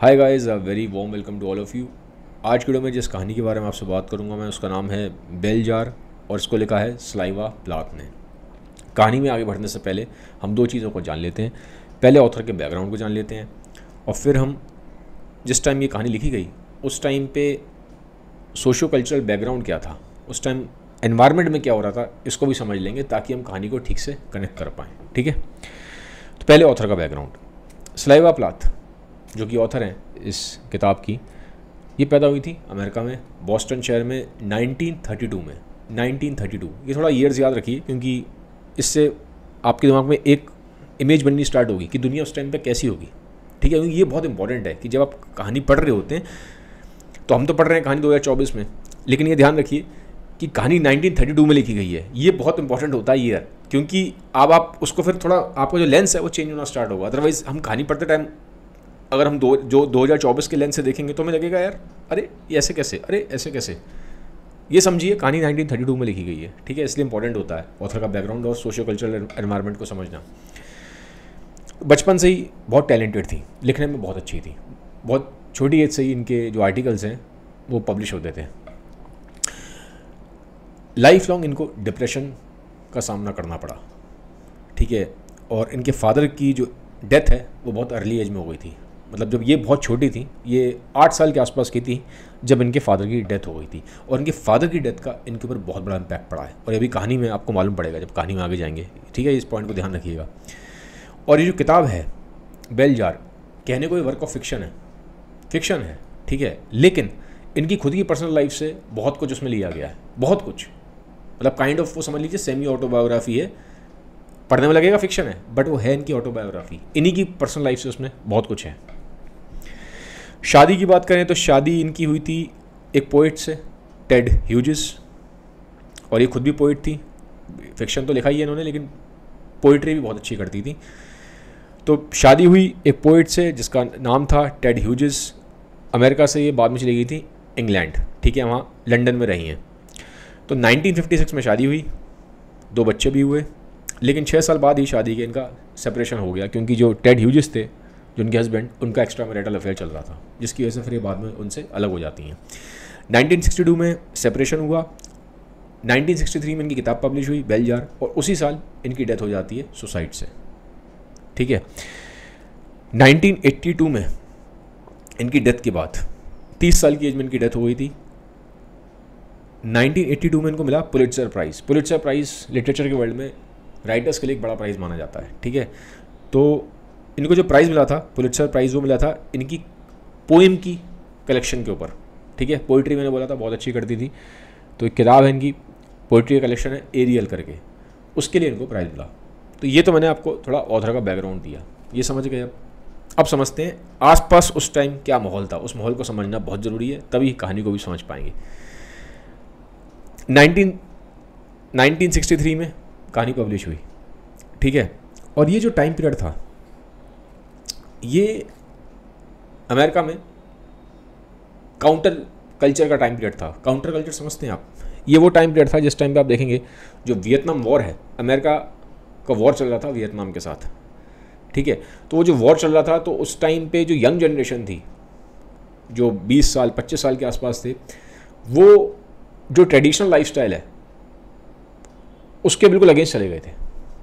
Hi guys, a very warm welcome to all of you. आज की video में जिस कहानी के बारे में आपसे बात करूंगा मैं, उसका नाम है बेल जार और इसको लिखा है स्लाइवा प्लाथ ने। कहानी में आगे बढ़ने से पहले हम दो चीज़ों को जान लेते हैं। पहले ऑथर के बैकग्राउंड को जान लेते हैं और फिर हम जिस टाइम ये कहानी लिखी गई उस टाइम पे सोशो कल्चरल बैकग्राउंड क्या था, उस टाइम एनवायरनमेंट में क्या हो रहा था, इसको भी समझ लेंगे ताकि हम कहानी को ठीक से कनेक्ट कर पाएँ। ठीक है, तो पहले ऑथर का बैकग्राउंड। स्लाइवा प्लाथ जो कि ऑथर हैं इस किताब की, ये पैदा हुई थी अमेरिका में, बॉस्टन शहर में 1932 में। 1932, ये थोड़ा ईयर्स याद रखिए क्योंकि इससे आपके दिमाग में एक इमेज बननी स्टार्ट होगी कि दुनिया उस टाइम पे कैसी होगी। ठीक है, क्योंकि ये बहुत इंपॉर्टेंट है कि जब आप कहानी पढ़ रहे होते हैं, तो हम तो पढ़ रहे हैं कहानी 2024 में, लेकिन ये ध्यान रखिए कि कहानी 1932 में लिखी गई है। ये बहुत इंपॉर्टेंट होता है ईयर, क्योंकि अब आप उसको फिर थोड़ा आपका जो लेंस है वो चेंज होना स्टार्ट होगा। अदरवाइज हम कहानी पढ़ते टाइम अगर हम 2024 के लेंस से देखेंगे तो हमें लगेगा यार अरे ये ऐसे कैसे, अरे ऐसे कैसे। ये समझिए कहानी 1932 में लिखी गई है। ठीक है, इसलिए इंपॉर्टेंट होता है ऑथर का बैकग्राउंड और सोशियो कल्चरल एनवायरनमेंट को समझना। बचपन से ही बहुत टैलेंटेड थी, लिखने में बहुत अच्छी थी। बहुत छोटी एज से ही इनके जो आर्टिकल्स हैं वो पब्लिश होते थे। लाइफ लॉन्ग इनको डिप्रेशन का सामना करना पड़ा। ठीक है, और इनके फादर की जो डेथ है वो बहुत अर्ली एज में हो गई थी। मतलब जब ये बहुत छोटी थी, ये 8 साल के आसपास की थी जब इनके फादर की डेथ हो गई थी। और इनके फादर की डेथ का इनके ऊपर बहुत बड़ा इम्पैक्ट पड़ा है, और ये भी कहानी में आपको मालूम पड़ेगा जब कहानी में आगे जाएंगे। ठीक है, इस पॉइंट को ध्यान रखिएगा। और ये जो किताब है बेल जार, कहने को ये वर्क ऑफ फिक्शन है। ठीक है, लेकिन इनकी खुद की पर्सनल लाइफ से बहुत कुछ उसमें लिया गया है, बहुत कुछ। मतलब काइंड ऑफ वो समझ लीजिए सेमी ऑटोबायोग्राफी है। पढ़ने में लगेगा फिक्शन है, बट वो है इनकी ऑटोबायोग्राफी। इन्हीं की पर्सनल लाइफ से उसमें बहुत कुछ है। शादी की बात करें तो शादी इनकी हुई थी एक पोइट से, टेड ह्यूजेस, और ये खुद भी पोइट थी। फिक्शन तो लिखा ही है इन्होंने, लेकिन पोइट्री भी बहुत अच्छी करती थी। तो शादी हुई एक पोइट से जिसका नाम था टेड ह्यूजेस। अमेरिका से ये बाद में चली गई थी इंग्लैंड। ठीक है, वहाँ लंदन में रही हैं। तो 1956 में शादी हुई, 2 बच्चे भी हुए, लेकिन 6 साल बाद ही शादी के इनका सेपरेशन हो गया, क्योंकि जो टेड ह्यूजेस थे, जो उनके हस्बैंड, उनका एक्स्ट्रा मैरिटल अफेयर चल रहा था, जिसकी वजह से फिर ये बाद में उनसे अलग हो जाती हैं। 1962 में सेपरेशन हुआ। 1963 में इनकी किताब पब्लिश हुई बेल जार, और उसी साल इनकी डेथ हो जाती है सुसाइड से। ठीक है, 1982 में इनकी डेथ के बाद 30 साल की एज में इनकी डेथ हो गई थी। 1982 में इनको मिला Pulitzer prize. Pulitzer prize literature के वर्ल्ड में राइटर्स के लिए एक बड़ा प्राइज़ माना जाता है। ठीक है, तो इनको जो प्राइज़ मिला था पुलिट्जर प्राइज़, वो मिला था इनकी पोएम की कलेक्शन के ऊपर। ठीक है, पोइट्री मैंने बोला था बहुत अच्छी करती थी, तो एक किताब है इनकी, पोइट्री का कलेक्शन है एरियल करके, उसके लिए इनको प्राइज़ मिला। तो ये तो मैंने आपको थोड़ा ऑथर का बैकग्राउंड दिया, ये समझ गए। अब समझते हैं आसपास उस टाइम क्या माहौल था। उस माहौल को समझना बहुत ज़रूरी है, तभी कहानी को भी समझ पाएंगे। 1963 में कहानी पब्लिश हुई। ठीक है, और ये जो टाइम पीरियड था, ये अमेरिका में काउंटर कल्चर का टाइम पीरियड था। काउंटर कल्चर समझते हैं आप? ये वो टाइम पीरियड था जिस टाइम पे आप देखेंगे जो वियतनाम वॉर है, अमेरिका का वॉर चल रहा था वियतनाम के साथ। ठीक है, तो वो जो वॉर चल रहा था, तो उस टाइम पे जो यंग जनरेशन थी, जो 20 साल 25 साल के आसपास थे, वो जो ट्रेडिशनल लाइफस्टाइल है उसके बिल्कुल अगेंस्ट चले गए थे।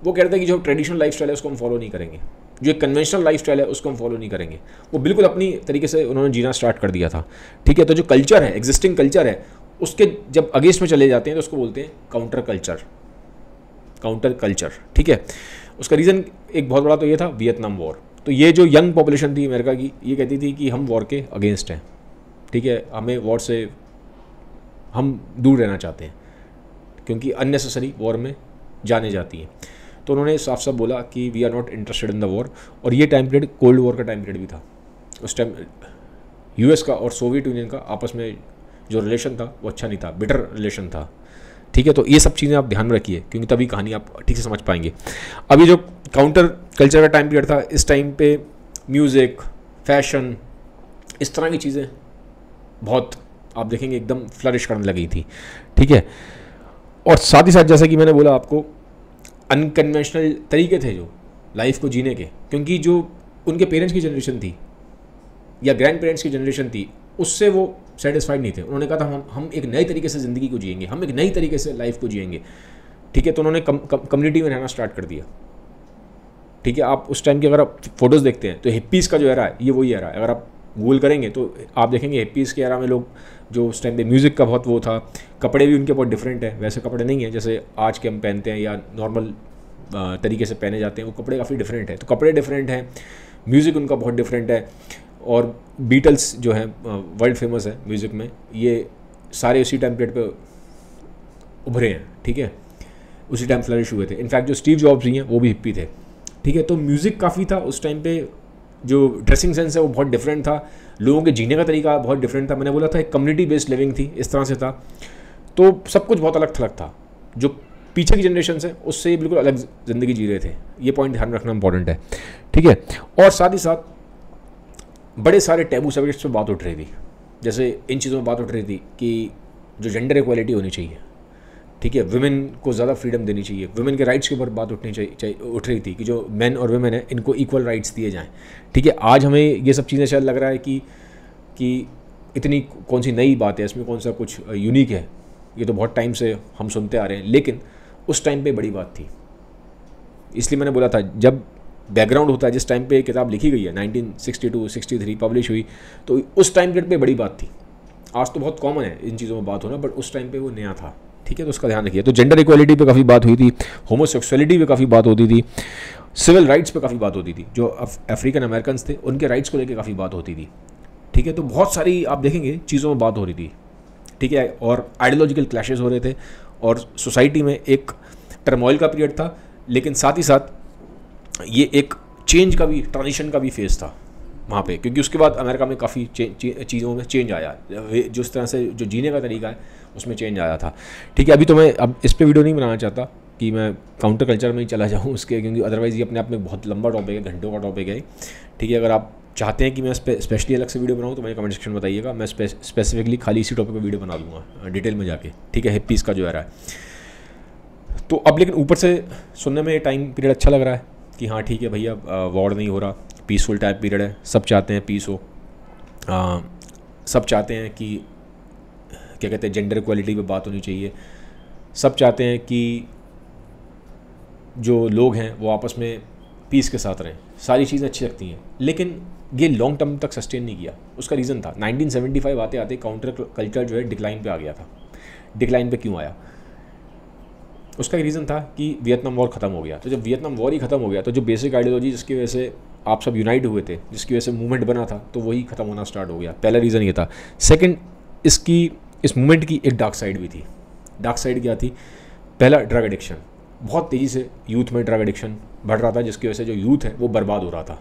वो कह रहे थे कि जो ट्रेडिशनल लाइफस्टाइल है उसको हम फॉलो नहीं करेंगे, जो एक कन्वेंशनल लाइफस्टाइल है उसको हम फॉलो नहीं करेंगे। वो बिल्कुल अपनी तरीके से उन्होंने जीना स्टार्ट कर दिया था। ठीक है, तो जो कल्चर है, एग्जिस्टिंग कल्चर है, उसके जब अगेंस्ट में चले जाते हैं तो उसको बोलते हैं काउंटर कल्चर। ठीक है, उसका रीज़न एक बहुत बड़ा तो ये था वियतनाम वॉर। तो ये जो यंग पॉपुलेशन थी अमेरिका की, ये कहती थी कि हम वॉर के अगेंस्ट हैं। ठीक है, हमें वॉर से हम दूर रहना चाहते हैं, क्योंकि अननेसेसरी वॉर में जाने जाती है। तो उन्होंने साफ साफ बोला कि we are not interested in the war. और ये टाइम पीरियड कोल्ड वॉर का टाइम पीरियड भी था। उस टाइम यूएस का और सोवियत यूनियन का आपस में जो रिलेशन था वो अच्छा नहीं था, बिटर रिलेशन था। ठीक है, तो ये सब चीज़ें आप ध्यान में रखिए, क्योंकि तभी कहानी आप ठीक से समझ पाएंगे। अभी जो काउंटर कल्चर का टाइम पीरियड था, इस टाइम पे म्यूज़िक, फैशन, इस तरह की चीज़ें बहुत आप देखेंगे एकदम फ्लरिश करने लगी थी। ठीक है, और साथ ही साथ जैसा कि मैंने बोला आपको, अनकन्वेंशनल तरीके थे जो लाइफ को जीने के, क्योंकि जो उनके पेरेंट्स की जनरेशन थी या ग्रैंड पेरेंट्स की जनरेशन थी, उससे वो सेटिस्फाइड नहीं थे। उन्होंने कहा था हम एक नए तरीके से ज़िंदगी को जिएंगे, हम एक नई तरीके से लाइफ को जिएंगे, ठीक है। तो उन्होंने कम्युनिटी में रहना स्टार्ट कर दिया, ठीक है। आप उस टाइम की अगर आप फोटोज़ देखते हैं तो हिप्पीज़ का जो एरा है ये वही एरा है। अगर आप गूगल करेंगे तो आप देखेंगे हिप्पीज़ के एरा में लोग जो उस टाइम पे म्यूज़िक का बहुत वो था, कपड़े भी उनके बहुत डिफरेंट है, वैसे कपड़े नहीं हैं जैसे आज के हम पहनते हैं या नॉर्मल तरीके से पहने जाते हैं, वो कपड़े काफ़ी डिफरेंट है। तो कपड़े डिफरेंट हैं, म्यूज़िक उनका बहुत डिफरेंट है। और बीटल्स जो है वर्ल्ड फेमस है म्यूज़िक में, ये सारे उसी टाइम पीरियड पे उभरे हैं, ठीक है, उसी टाइम फ्लरिश हुए थे। इनफैक्ट जो स्टीव जॉब्स भी हैं वो भी हिप्पी थे, ठीक है। तो म्यूज़िक काफ़ी था उस टाइम पे, जो ड्रेसिंग सेंस है वो बहुत डिफरेंट था, लोगों के जीने का तरीका बहुत डिफरेंट था। मैंने बोला था एक कम्युनिटी बेस्ड लिविंग थी, इस तरह से था। तो सब कुछ बहुत अलग थलग था। जो पीछे की जनरेशन है उससे ये बिल्कुल अलग ज़िंदगी जी रहे थे, ये पॉइंट ध्यान रखना इंपॉर्टेंट है, ठीक है। और साथ ही साथ बड़े सारे टैबू सब्जेक्ट्स पर बात उठ रही थी, जैसे इन चीज़ों में बात उठ रही थी कि जो जेंडर इक्वालिटी होनी चाहिए, ठीक है, वुमेन को ज़्यादा फ्रीडम देनी चाहिए, वुमेन के राइट्स के ऊपर बात उठ रही थी कि जो मेन और वुमेन है इनको इक्वल राइट्स दिए जाएं, ठीक है। आज हमें ये सब चीज़ें शायद लग रहा है कि इतनी कौन सी नई बात है, इसमें कौन सा कुछ यूनिक है, ये तो बहुत टाइम से हम सुनते आ रहे हैं, लेकिन उस टाइम पे बड़ी बात थी। इसलिए मैंने बोला था जब बैकग्राउंड होता है, जिस टाइम पे किताब लिखी गई है 1962-63 पब्लिश हुई, तो उस टाइम पीरियड पे बड़ी बात थी। आज तो बहुत कॉमन है इन चीज़ों में बात होना, बट उस टाइम पे वो नया था, ठीक है। तो उसका ध्यान रखिए। तो जेंडर इक्वालिटी पे काफ़ी बात हुई थी, होमोसेक्सुअलिटी पे काफ़ी बात होती थी, सिविल राइट्स पे काफ़ी बात होती थी, जो अफ्रीकन अमेरिकन थे उनके राइट्स को लेकर काफ़ी बात होती थी, ठीक है। तो बहुत सारी आप देखेंगे चीज़ों में बात हो रही थी, ठीक है। और आइडियोलॉजिकल क्लैशेस हो रहे थे, और सोसाइटी में एक टर्मोइल का पीरियड था, लेकिन साथ ही साथ ये एक चेंज का भी, ट्रांजिशन का भी फेज़ था वहाँ पे, क्योंकि उसके बाद अमेरिका में काफ़ी चीज़ों में चेंज आया, जिस तरह से जो जीने का तरीका है उसमें चेंज आया था, ठीक है। अभी तो मैं अब इस पे वीडियो नहीं बनाना चाहता कि मैं काउंटर कल्चर में ही चला जाऊँ उसके, क्योंकि अदरवाइज़ ये अपने आप में बहुत लंबा टॉपिक है, घंटों का टॉपिक है, ठीक है। अगर आप चाहते हैं कि मैं इस पर स्पेशली अलग से वीडियो बनाऊँ तो मुझे कमेंट सेक्शन में बताइएगा, मैं स्पेसिफिकली खाली इसी टॉपिक पर वीडियो बना दूँगा डिटेल में जाके, ठीक है, हिप्पीज़ का जो है। तो अब लेकिन ऊपर से सुनने में टाइम पीरियड अच्छा लग रहा है कि हाँ ठीक है भैया, वॉर नहीं हो रहा, पीसफुल टाइप पीरियड है, सब चाहते हैं पीस हो, सब चाहते हैं कि क्या कहते हैं जेंडर इक्वालिटी पे बात होनी चाहिए, सब चाहते हैं कि जो लोग हैं वो आपस में पीस के साथ रहें, सारी चीज़ें अच्छी लगती हैं, लेकिन ये लॉन्ग टर्म तक सस्टेन नहीं किया। उसका रीज़न था 1975 आते आते काउंटर कल्चर जो है डिक्लाइन पे आ गया था। डिक्लाइन पे क्यों आया? उसका रीज़न था कि वियतनाम वॉर ख़त्म हो गया। तो जब वियतनाम वॉर ही ख़त्म हो गया तो जो बेसिक आइडियोलॉजी जिसकी वजह से आप सब यूनाइट हुए थे, जिसकी वजह से मूवमेंट बना था, तो वही ख़त्म होना स्टार्ट हो गया। पहला रीज़न ये था। सेकंड, इस मूवमेंट की एक डार्क साइड भी थी। डार्क साइड क्या थी? पहला, ड्रग एडिक्शन। बहुत तेज़ी से यूथ में ड्रग एडिक्शन बढ़ रहा था, जिसकी वजह से जो यूथ है वो बर्बाद हो रहा था,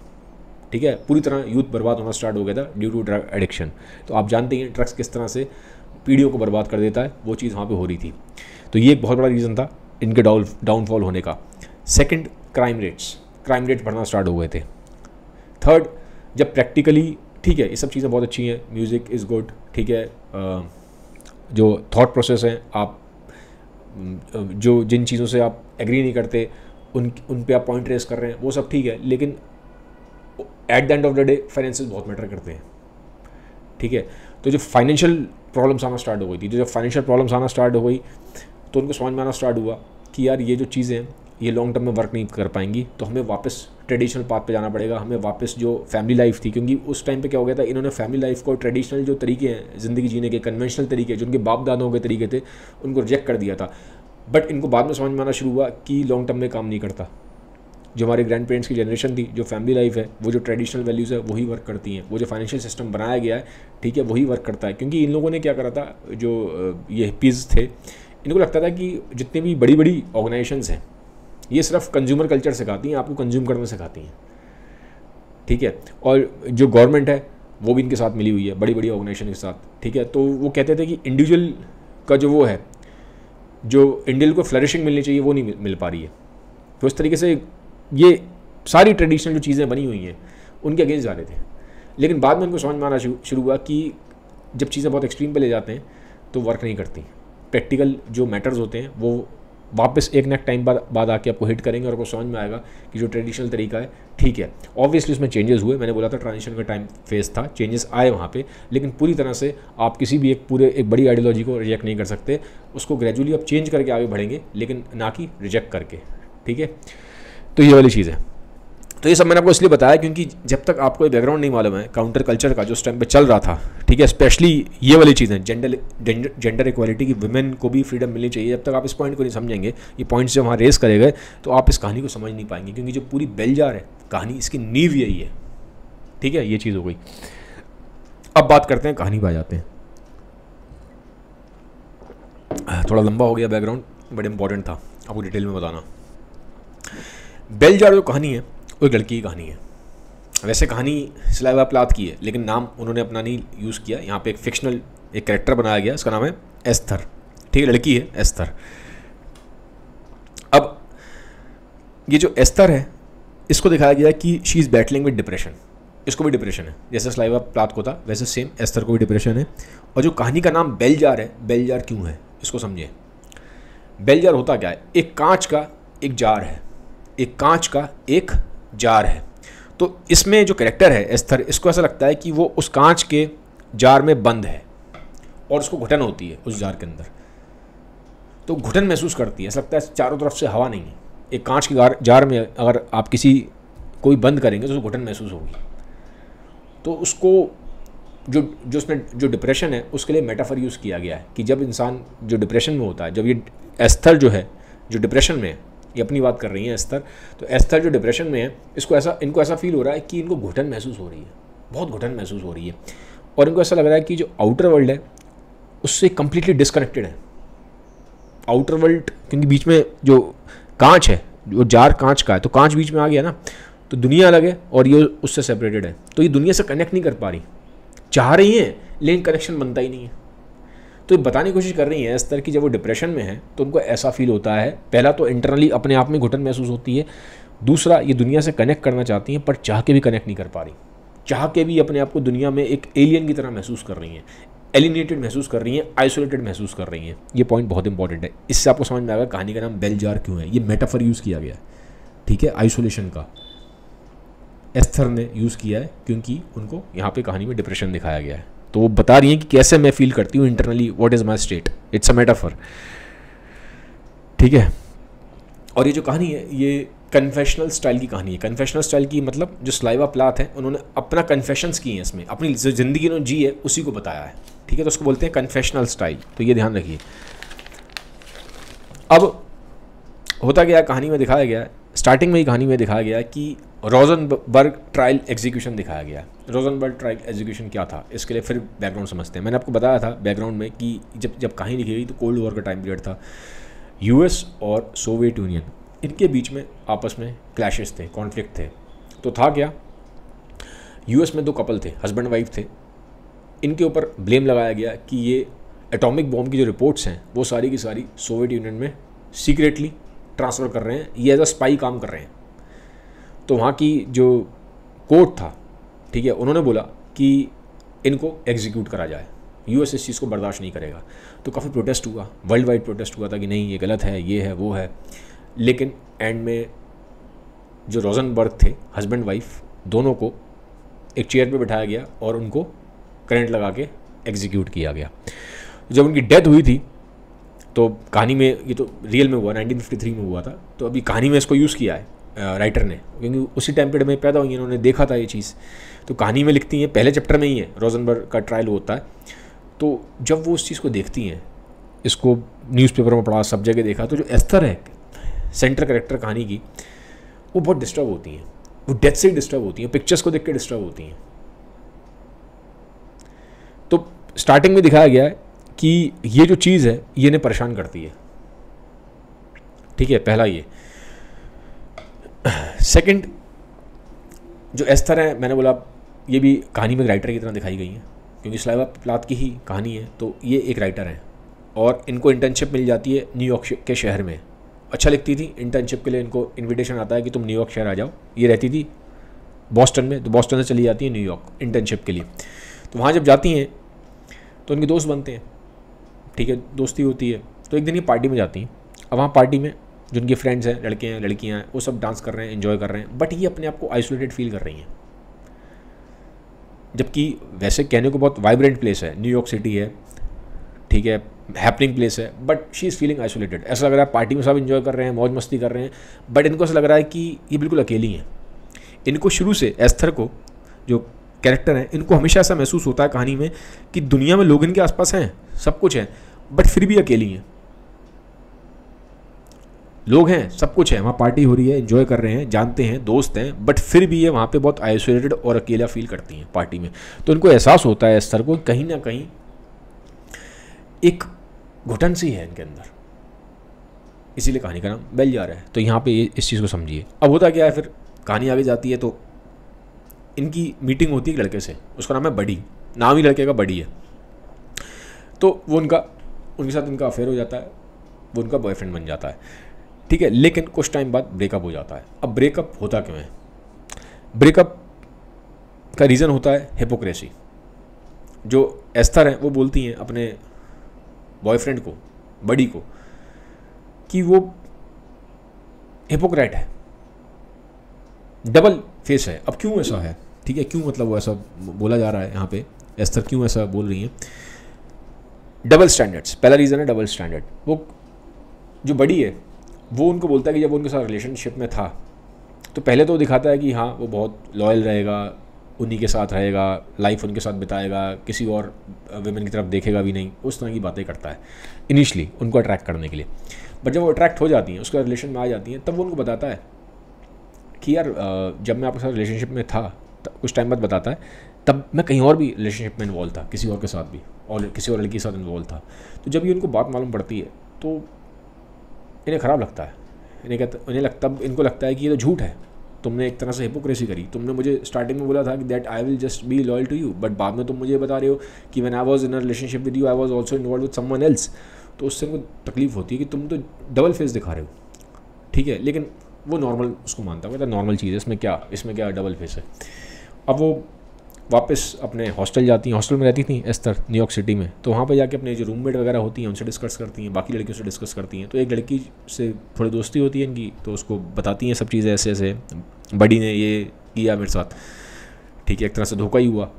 ठीक है। पूरी तरह यूथ बर्बाद होना स्टार्ट हो गया था ड्यू टू ड्रग एडिक्शन। तो आप जानते हैं ड्रग्स किस तरह से पीढ़ियों को बर्बाद कर देता है, वो चीज़ वहाँ पे हो रही थी। तो ये एक बहुत बड़ा रीज़न था इनके डाउनफॉल होने का। सेकंड, क्राइम रेट्स बढ़ना स्टार्ट हो गए थे। थर्ड, जब प्रैक्टिकली, ठीक है, ये सब चीज़ें बहुत अच्छी हैं, म्यूज़िक इज़ गुड, ठीक है, जो थॉट प्रोसेस है, आप जो जिन चीज़ों से आप एग्री नहीं करते उन पे आप पॉइंट रेस कर रहे हैं, वो सब ठीक है, लेकिन at the end of the day financial बहुत मैटर करते हैं, ठीक है। तो जो फाइनेंशियल प्रॉब्लम्स आना स्टार्ट हो गई थी, जब फाइनेंशियल प्रॉब्लम्स आना स्टार्ट हो गई तो उनको समझ में आना स्टार्ट हुआ कि यार ये जो चीज़ें हैं ये लॉन्ग टर्म में वर्क नहीं कर पाएंगी, तो हमें वापस ट्रेडिशनल पाथ पे जाना पड़ेगा, हमें वापस जो फैमिली लाइफ थी, क्योंकि उस टाइम पे क्या हो गया था, इन्होंने फैमिली लाइफ को, ट्रेडिशनल जो तरीके हैं ज़िंदगी जीने के, कन्वेंशनल तरीके जो उनके बाप दादाओं के तरीके थे, उनको रिजेक्ट कर दिया था। बट इनको बाद में समझ में आना शुरू हुआ कि लॉन्ग टर्म में काम नहीं करता। जो हमारे ग्रैंड पेरेंट्स की जनरेशन थी, जो फैमिली लाइफ है, वो जो ट्रेडिशनल वैल्यूज़ है वही वर्क करती हैं, वो जो फाइनेंशियल सिस्टम बनाया गया है, ठीक है, वही वर्क करता है। क्योंकि इन लोगों ने क्या करा था, जो ये हिप्पीज़ थे, इनको लगता था कि जितनी भी बड़ी बड़ी ऑर्गेनाइजेशंस हैं ये सिर्फ कंज्यूमर कल्चर सिखाती हैं, आपको कंज्यूम करना सिखाती हैं, ठीक है, और जो गवर्नमेंट है वो भी इनके साथ मिली हुई है, बड़ी बड़ी ऑर्गेनाइजेशन के साथ, ठीक है। तो वो कहते थे कि इंडिविजुअल का जो वो है, जो इंडिविजुअल को फ्लरिशिंग मिलनी चाहिए वो नहीं मिल पा रही है। तो इस तरीके से ये सारी ट्रेडिशनल जो चीज़ें बनी हुई हैं उनके अगेंस्ट जा रहे थे। लेकिन बाद में उनको समझ में आना शुरू हुआ कि जब चीज़ें बहुत एक्सट्रीम पे ले जाते हैं तो वर्क नहीं करती। प्रैक्टिकल जो मैटर्स होते हैं वो वापस एक ना टाइम बाद आके आपको हिट करेंगे और आपको समझ में आएगा कि जो ट्रेडिशनल तरीका है ठीक है। ऑब्वियसली उसमें चेंजेस हुए, मैंने बोला था ट्रांजिशन का टाइम फेज था, चेंजेस आए वहाँ पे, लेकिन पूरी तरह से आप किसी भी एक बड़ी आइडियोलॉजी को रिजेक्ट नहीं कर सकते। उसको ग्रेजुअली आप चेंज करके आगे बढ़ेंगे, लेकिन ना कि रिजेक्ट करके, ठीक है। तो ये वाली चीज़ है। तो ये सब मैंने आपको इसलिए बताया क्योंकि जब तक आपको बैकग्राउंड नहीं मालूम है काउंटर कल्चर का जो उस टाइम पे चल रहा था, ठीक है, स्पेशली ये वाली चीज़ें जेंडर इक्वालिटी की, वुमेन को भी फ्रीडम मिलनी चाहिए, जब तक आप इस पॉइंट को नहीं समझेंगे, ये पॉइंट्स जब वहाँ रेस करे गए तो आप इस कहानी को समझ नहीं पाएंगे, क्योंकि जो पूरी बेलजार है कहानी, इसकी नींव यही है, ठीक है। ये चीज़ हो गई। अब बात करते हैं, कहानी पे आ जाते हैं। थोड़ा लंबा हो गया बैकग्राउंड, बट इंपॉर्टेंट था आपको डिटेल में बताना। बेलजार जो कहानी है वो एक लड़की की कहानी है। वैसे कहानी स्लाइवा प्लाथ की है, लेकिन नाम उन्होंने अपना नहीं यूज़ किया। यहाँ पे एक फिक्शनल एक कैरेक्टर बनाया गया, इसका नाम है एस्थर, ठीक है, लड़की है एस्थर। अब ये जो एस्थर है इसको दिखाया गया कि she is battling with depression. इसको भी डिप्रेशन है, जैसे स्लाइवा प्लाथ को था वैसे सेम एस्थर को भी डिप्रेशन है। और जो कहानी का नाम बेलजार है, बेलजार क्यों है इसको समझिए। बेलजार होता क्या है, एक कांच का एक जार है, एक कांच का एक जार है। तो इसमें जो कैरेक्टर है एस्थर, इसको ऐसा लगता है कि वो उस कांच के जार में बंद है और उसको घुटन होती है उस जार के अंदर, तो घुटन महसूस करती है। ऐसा लगता है चारों तरफ से हवा नहीं है। एक कांच के जार में अगर आप कोई बंद करेंगे तो उसको घुटन महसूस होगी। तो उसको जो उसमें जो डिप्रेशन है उसके लिए मेटाफर यूज़ किया गया है कि जब इंसान जो डिप्रेशन में होता है, जब ये एस्थर जो है जो डिप्रेशन में है, ये अपनी बात कर रही है एस्थर, तो एस्थर जो डिप्रेशन में है इनको ऐसा फील हो रहा है कि इनको घुटन महसूस हो रही है, बहुत घुटन महसूस हो रही है, और इनको ऐसा लग रहा है कि जो आउटर वर्ल्ड है उससे कम्प्लीटली डिस्कनेक्टेड है। आउटर वर्ल्ड, क्योंकि बीच में जो कांच है, जो जार कांच का है, तो कांच बीच में आ गया ना, तो दुनिया अलग है और ये उससे सेपरेटेड है, तो ये दुनिया से कनेक्ट नहीं कर पा रही, चाह रही है लेकिन कनेक्शन बनता ही नहीं है। तो ये बताने की कोशिश कर रही है इस तरह की, जब वो डिप्रेशन में है तो उनको ऐसा फील होता है, पहला तो इंटरनली अपने आप में घुटन महसूस होती है, दूसरा ये दुनिया से कनेक्ट करना चाहती हैं पर चाह के भी कनेक्ट नहीं कर पा रही, चाह के भी अपने आप को दुनिया में एक एलियन की तरह महसूस कर रही हैं, एलिनेटेड महसूस कर रही हैं, आइसोलेटेड महसूस कर रही हैं। ये पॉइंट बहुत इंपॉर्टेंट है, इससे आपको समझ में आएगा कहानी का नाम बेलजार क्यों है। ये मेटाफर यूज़ किया गया है, ठीक है, आइसोलेशन का एस्थर ने यूज़ किया है क्योंकि उनको यहाँ पे कहानी में डिप्रेशन दिखाया गया है। तो वो बता रही हैं कि कैसे मैं फील करती हूँ internally, what is my state, it's a metaphor, ठीक है। और ये जो कहानी है ये कन्फेशनल स्टाइल की कहानी है। कन्फेशनल स्टाइल की मतलब जो स्लाइवा प्लाथ है उन्होंने अपना कन्फेशंस किए हैं इसमें, अपनी जो ज़िंदगी उन्होंने जी है उसी को बताया है, ठीक है, तो उसको बोलते हैं कन्फेशनल स्टाइल, तो ये ध्यान रखिए। अब होता गया, कहानी में दिखाया गया, स्टार्टिंग में ही कहानी में दिखाया गया कि रोजनबर्ग ट्रायल एग्जीक्यूशन दिखाया गया। रोजनबर्ग ट्रायल एग्जीक्यूशन क्या था, इसके लिए फिर बैकग्राउंड समझते हैं। मैंने आपको बताया था बैकग्राउंड में कि जब कहानी लिखी गई तो कोल्ड वॉर का टाइम पीरियड था, यूएस और सोवियत यूनियन इनके बीच में आपस में क्लैशेस थे, कॉन्फ्लिक्ट थे। तो था क्या, यूएस में दो कपल थे, हस्बैंड वाइफ थे, इनके ऊपर ब्लेम लगाया गया कि ये एटॉमिक बॉम्ब की जो रिपोर्ट्स हैं वो सारी की सारी सोवियत यूनियन में सीक्रेटली ट्रांसफ़र कर रहे हैं, ये एज अ स्पाई काम कर रहे हैं। तो वहाँ की जो कोर्ट था, ठीक है, उन्होंने बोला कि इनको एग्जीक्यूट करा जाए, यूएस इस चीज़ को बर्दाश्त नहीं करेगा। तो काफ़ी प्रोटेस्ट हुआ, वर्ल्ड वाइड प्रोटेस्ट हुआ था कि नहीं ये गलत है, ये है वो है। लेकिन एंड में जो रोजनबर्ग थे, हस्बैंड वाइफ दोनों को एक चेयर पे बिठाया गया और उनको करंट लगा के एग्जीक्यूट किया गया। जब उनकी डेथ हुई थी तो कहानी में, ये तो रियल में हुआ, 1953 में हुआ था, तो अभी कहानी में इसको यूज़ किया है राइटर ने, क्योंकि उसी टाइम पीरियड में पैदा हुई, इन्होंने देखा था ये चीज़, तो कहानी में लिखती हैं, पहले चैप्टर में ही है रोजनबर्ग का ट्रायल होता है। तो जब वो उस चीज़ को देखती हैं, इसको न्यूज़पेपर में पढ़ा, सब जगह देखा, तो जो एस्थर है सेंटर कैरेक्टर कहानी की, वो बहुत डिस्टर्ब होती हैं, वो डेथ से ही डिस्टर्ब होती हैं, पिक्चर्स को देख के डिस्टर्ब होती हैं। तो स्टार्टिंग में दिखाया गया है कि ये जो चीज़ है ये इन्हें परेशान करती है, ठीक है, पहला ये। सेकंड, जो एस्थर है, मैंने बोला ये भी कहानी में राइटर की तरह दिखाई गई है क्योंकि स्लाइवा प्लाथ की ही कहानी है, तो ये एक राइटर हैं और इनको इंटर्नशिप मिल जाती है न्यूयॉर्क के शहर में। अच्छा लिखती थी, इंटर्नशिप के लिए इनको इनविटेशन आता है कि तुम न्यूयॉर्क शहर आ जाओ। ये रहती थी बॉस्टन में, तो बॉस्टन से चली जाती है न्यूयॉर्क इंटर्नशिप के लिए। तो वहाँ जब जाती हैं तो उनके दोस्त बनते हैं, ठीक है, दोस्ती होती है। तो एक दिन ये पार्टी में जाती हैं अब वहाँ पार्टी में जो उनके फ्रेंड्स हैं, लड़के हैं, लड़कियाँ हैं, वो सब डांस कर रहे हैं, एंजॉय कर रहे हैं, बट ये अपने आप को आइसोलेटेड फील कर रही हैं। जबकि वैसे कहने को बहुत वाइब्रेंट प्लेस है, न्यूयॉर्क सिटी है, ठीक है, हैपनिंग प्लेस है, but she is feeling isolated. ऐसा लग रहा है पार्टी में सब एंजॉय कर रहे हैं, मौज मस्ती कर रहे हैं, बट इनको ऐसा लग रहा है कि ये बिल्कुल अकेली हैं। इनको शुरू से एस्थर को, जो कैरेक्टर हैं, इनको हमेशा ऐसा महसूस होता है कहानी में कि दुनिया में लोग इनके आसपास हैं, सब कुछ है, बट फिर भी अकेली हैं। लोग हैं, सब कुछ है, वहाँ पार्टी हो रही है, एंजॉय कर रहे हैं, जानते हैं, दोस्त हैं, बट फिर भी ये वहाँ पे बहुत आइसोलेटेड और अकेला फील करती हैं पार्टी में। तो इनको एहसास होता है एस्थर को कहीं ना कहीं एक घुटन सी है इनके अंदर, इसीलिए कहानी का नाम बेलजार है। तो यहाँ पे इस चीज़ को समझिए। अब होता क्या है, फिर कहानी आगे जाती है तो इनकी मीटिंग होती है लड़के से, उसका नाम है बडी, नाम ही लड़के का बडी है। तो वो उनके साथ इनका अफेयर हो जाता है, वो उनका बॉयफ्रेंड बन जाता है, ठीक है। लेकिन कुछ टाइम बाद ब्रेकअप हो जाता है। अब ब्रेकअप होता क्यों है? ब्रेकअप का रीज़न होता है हिपोक्रेसी। जो एस्थर है वो बोलती हैं अपने बॉयफ्रेंड को, बडी को, कि वो हिपोक्रेट है, डबल फेस है। अब क्यों ऐसा है, ठीक है, क्यों मतलब वो ऐसा बोला जा रहा है यहाँ पे, एस्थर क्यों ऐसा बोल रही हैं? डबल स्टैंडर्ड्स, पहला रीज़न है डबल स्टैंडर्ड। वो जो बड़ी है वो उनको बोलता है कि जब वो उनके साथ रिलेशनशिप में था तो पहले तो दिखाता है कि हाँ वो बहुत लॉयल रहेगा, उन्हीं के साथ रहेगा, लाइफ उनके साथ बिताएगा, किसी और विमेन की तरफ देखेगा भी नहीं, उस तरह की बातें करता है इनिशियली उनको अट्रैक्ट करने के लिए। बट जब वो अट्रैक्ट हो जाती हैं, उसका रिलेशन में आ जाती हैं, तब वो उनको बताता है कि यार जब मैं आपके साथ रिलेशनशिप में था, कुछ टाइम बाद बताता है, तब मैं कहीं और भी रिलेशनशिप में इन्वॉल्व था, किसी और के साथ भी, और किसी और लड़की के साथ इन्वॉल्व था। तो जब ये उनको बात मालूम पड़ती है तो इन्हें ख़राब लगता है, इनको लगता है कि ये तो झूठ है, तुमने एक तरह से हिपोक्रेसी करी। तुमने मुझे स्टार्टिंग में बोला था कि that I will just be loyal to you, but बाद में तुम मुझे बता रहे हो कि when I was in a relationship with you I was also involve with someone else. तो उससे उनको तकलीफ होती है कि तुम तो डबल फेस दिखा रहे हो, ठीक है। लेकिन वो नॉर्मल उसको मानता है, मतलब नॉर्मल चीज़ है, इसमें क्या डबल फेस है। अब वो वापस अपने हॉस्टल जाती हैं, हॉस्टल में रहती थी एस्थर न्यूयॉर्क सिटी में। तो वहाँ पे जाके अपने जो रूममेट वगैरह होती हैं उनसे डिस्कस करती हैं, बाकी लड़कियों से डिस्कस करती हैं। तो एक लड़की से थोड़ी दोस्ती होती है इनकी, तो उसको बताती हैं सब चीज़ें, ऐसे ऐसे बड़ी ने ये किया मेरे साथ, ठीक है, एक तरह से धोखा ही हुआ।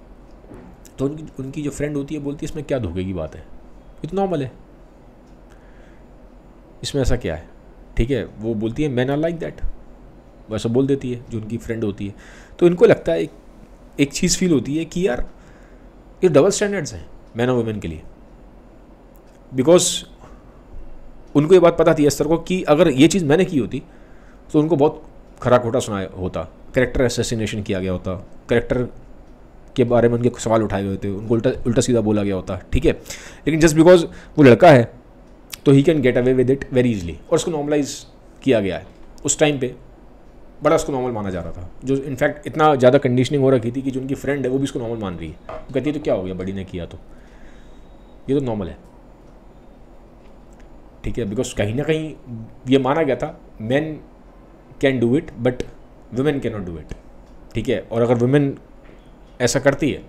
तो उनकी जो फ्रेंड होती है बोलती है इसमें क्या धोखे की बात है, ये तो नॉर्मल है, इसमें ऐसा क्या है, ठीक है। वो बोलती है मैन आर लाइक दैट, वैसा बोल देती है जो उनकी फ्रेंड होती है। तो इनको लगता है एक चीज़ फील होती है कि यार ये डबल स्टैंडर्ड्स हैं मैन और वुमेन के लिए, बिकॉज उनको ये बात पता थी एस्थर को कि अगर ये चीज़ मैंने की होती तो उनको बहुत खरा खोटा सुनाया होता, कैरेक्टर असैसिनेशन किया गया होता, कैरेक्टर के बारे में उनके सवाल उठाए गए होते, उनको उल्टा सीधा बोला गया होता, ठीक है। लेकिन जस्ट बिकॉज वो लड़का है तो he can get away with it very easily, और उसको नॉर्मलाइज किया गया है। उस टाइम पे बड़ा उसको नॉर्मल माना जा रहा था, जो इनफैक्ट इतना ज़्यादा कंडीशनिंग हो रखी थी कि जो उनकी फ्रेंड है वो भी इसको नॉर्मल मान रही है। वो कहती है तो क्या हो गया, बड़ी ने किया तो ये तो नॉर्मल है, ठीक है। बिकॉज कहीं ना कहीं ये माना गया था man can do it but women can not do it, ठीक है। और अगर वुमेन ऐसा करती है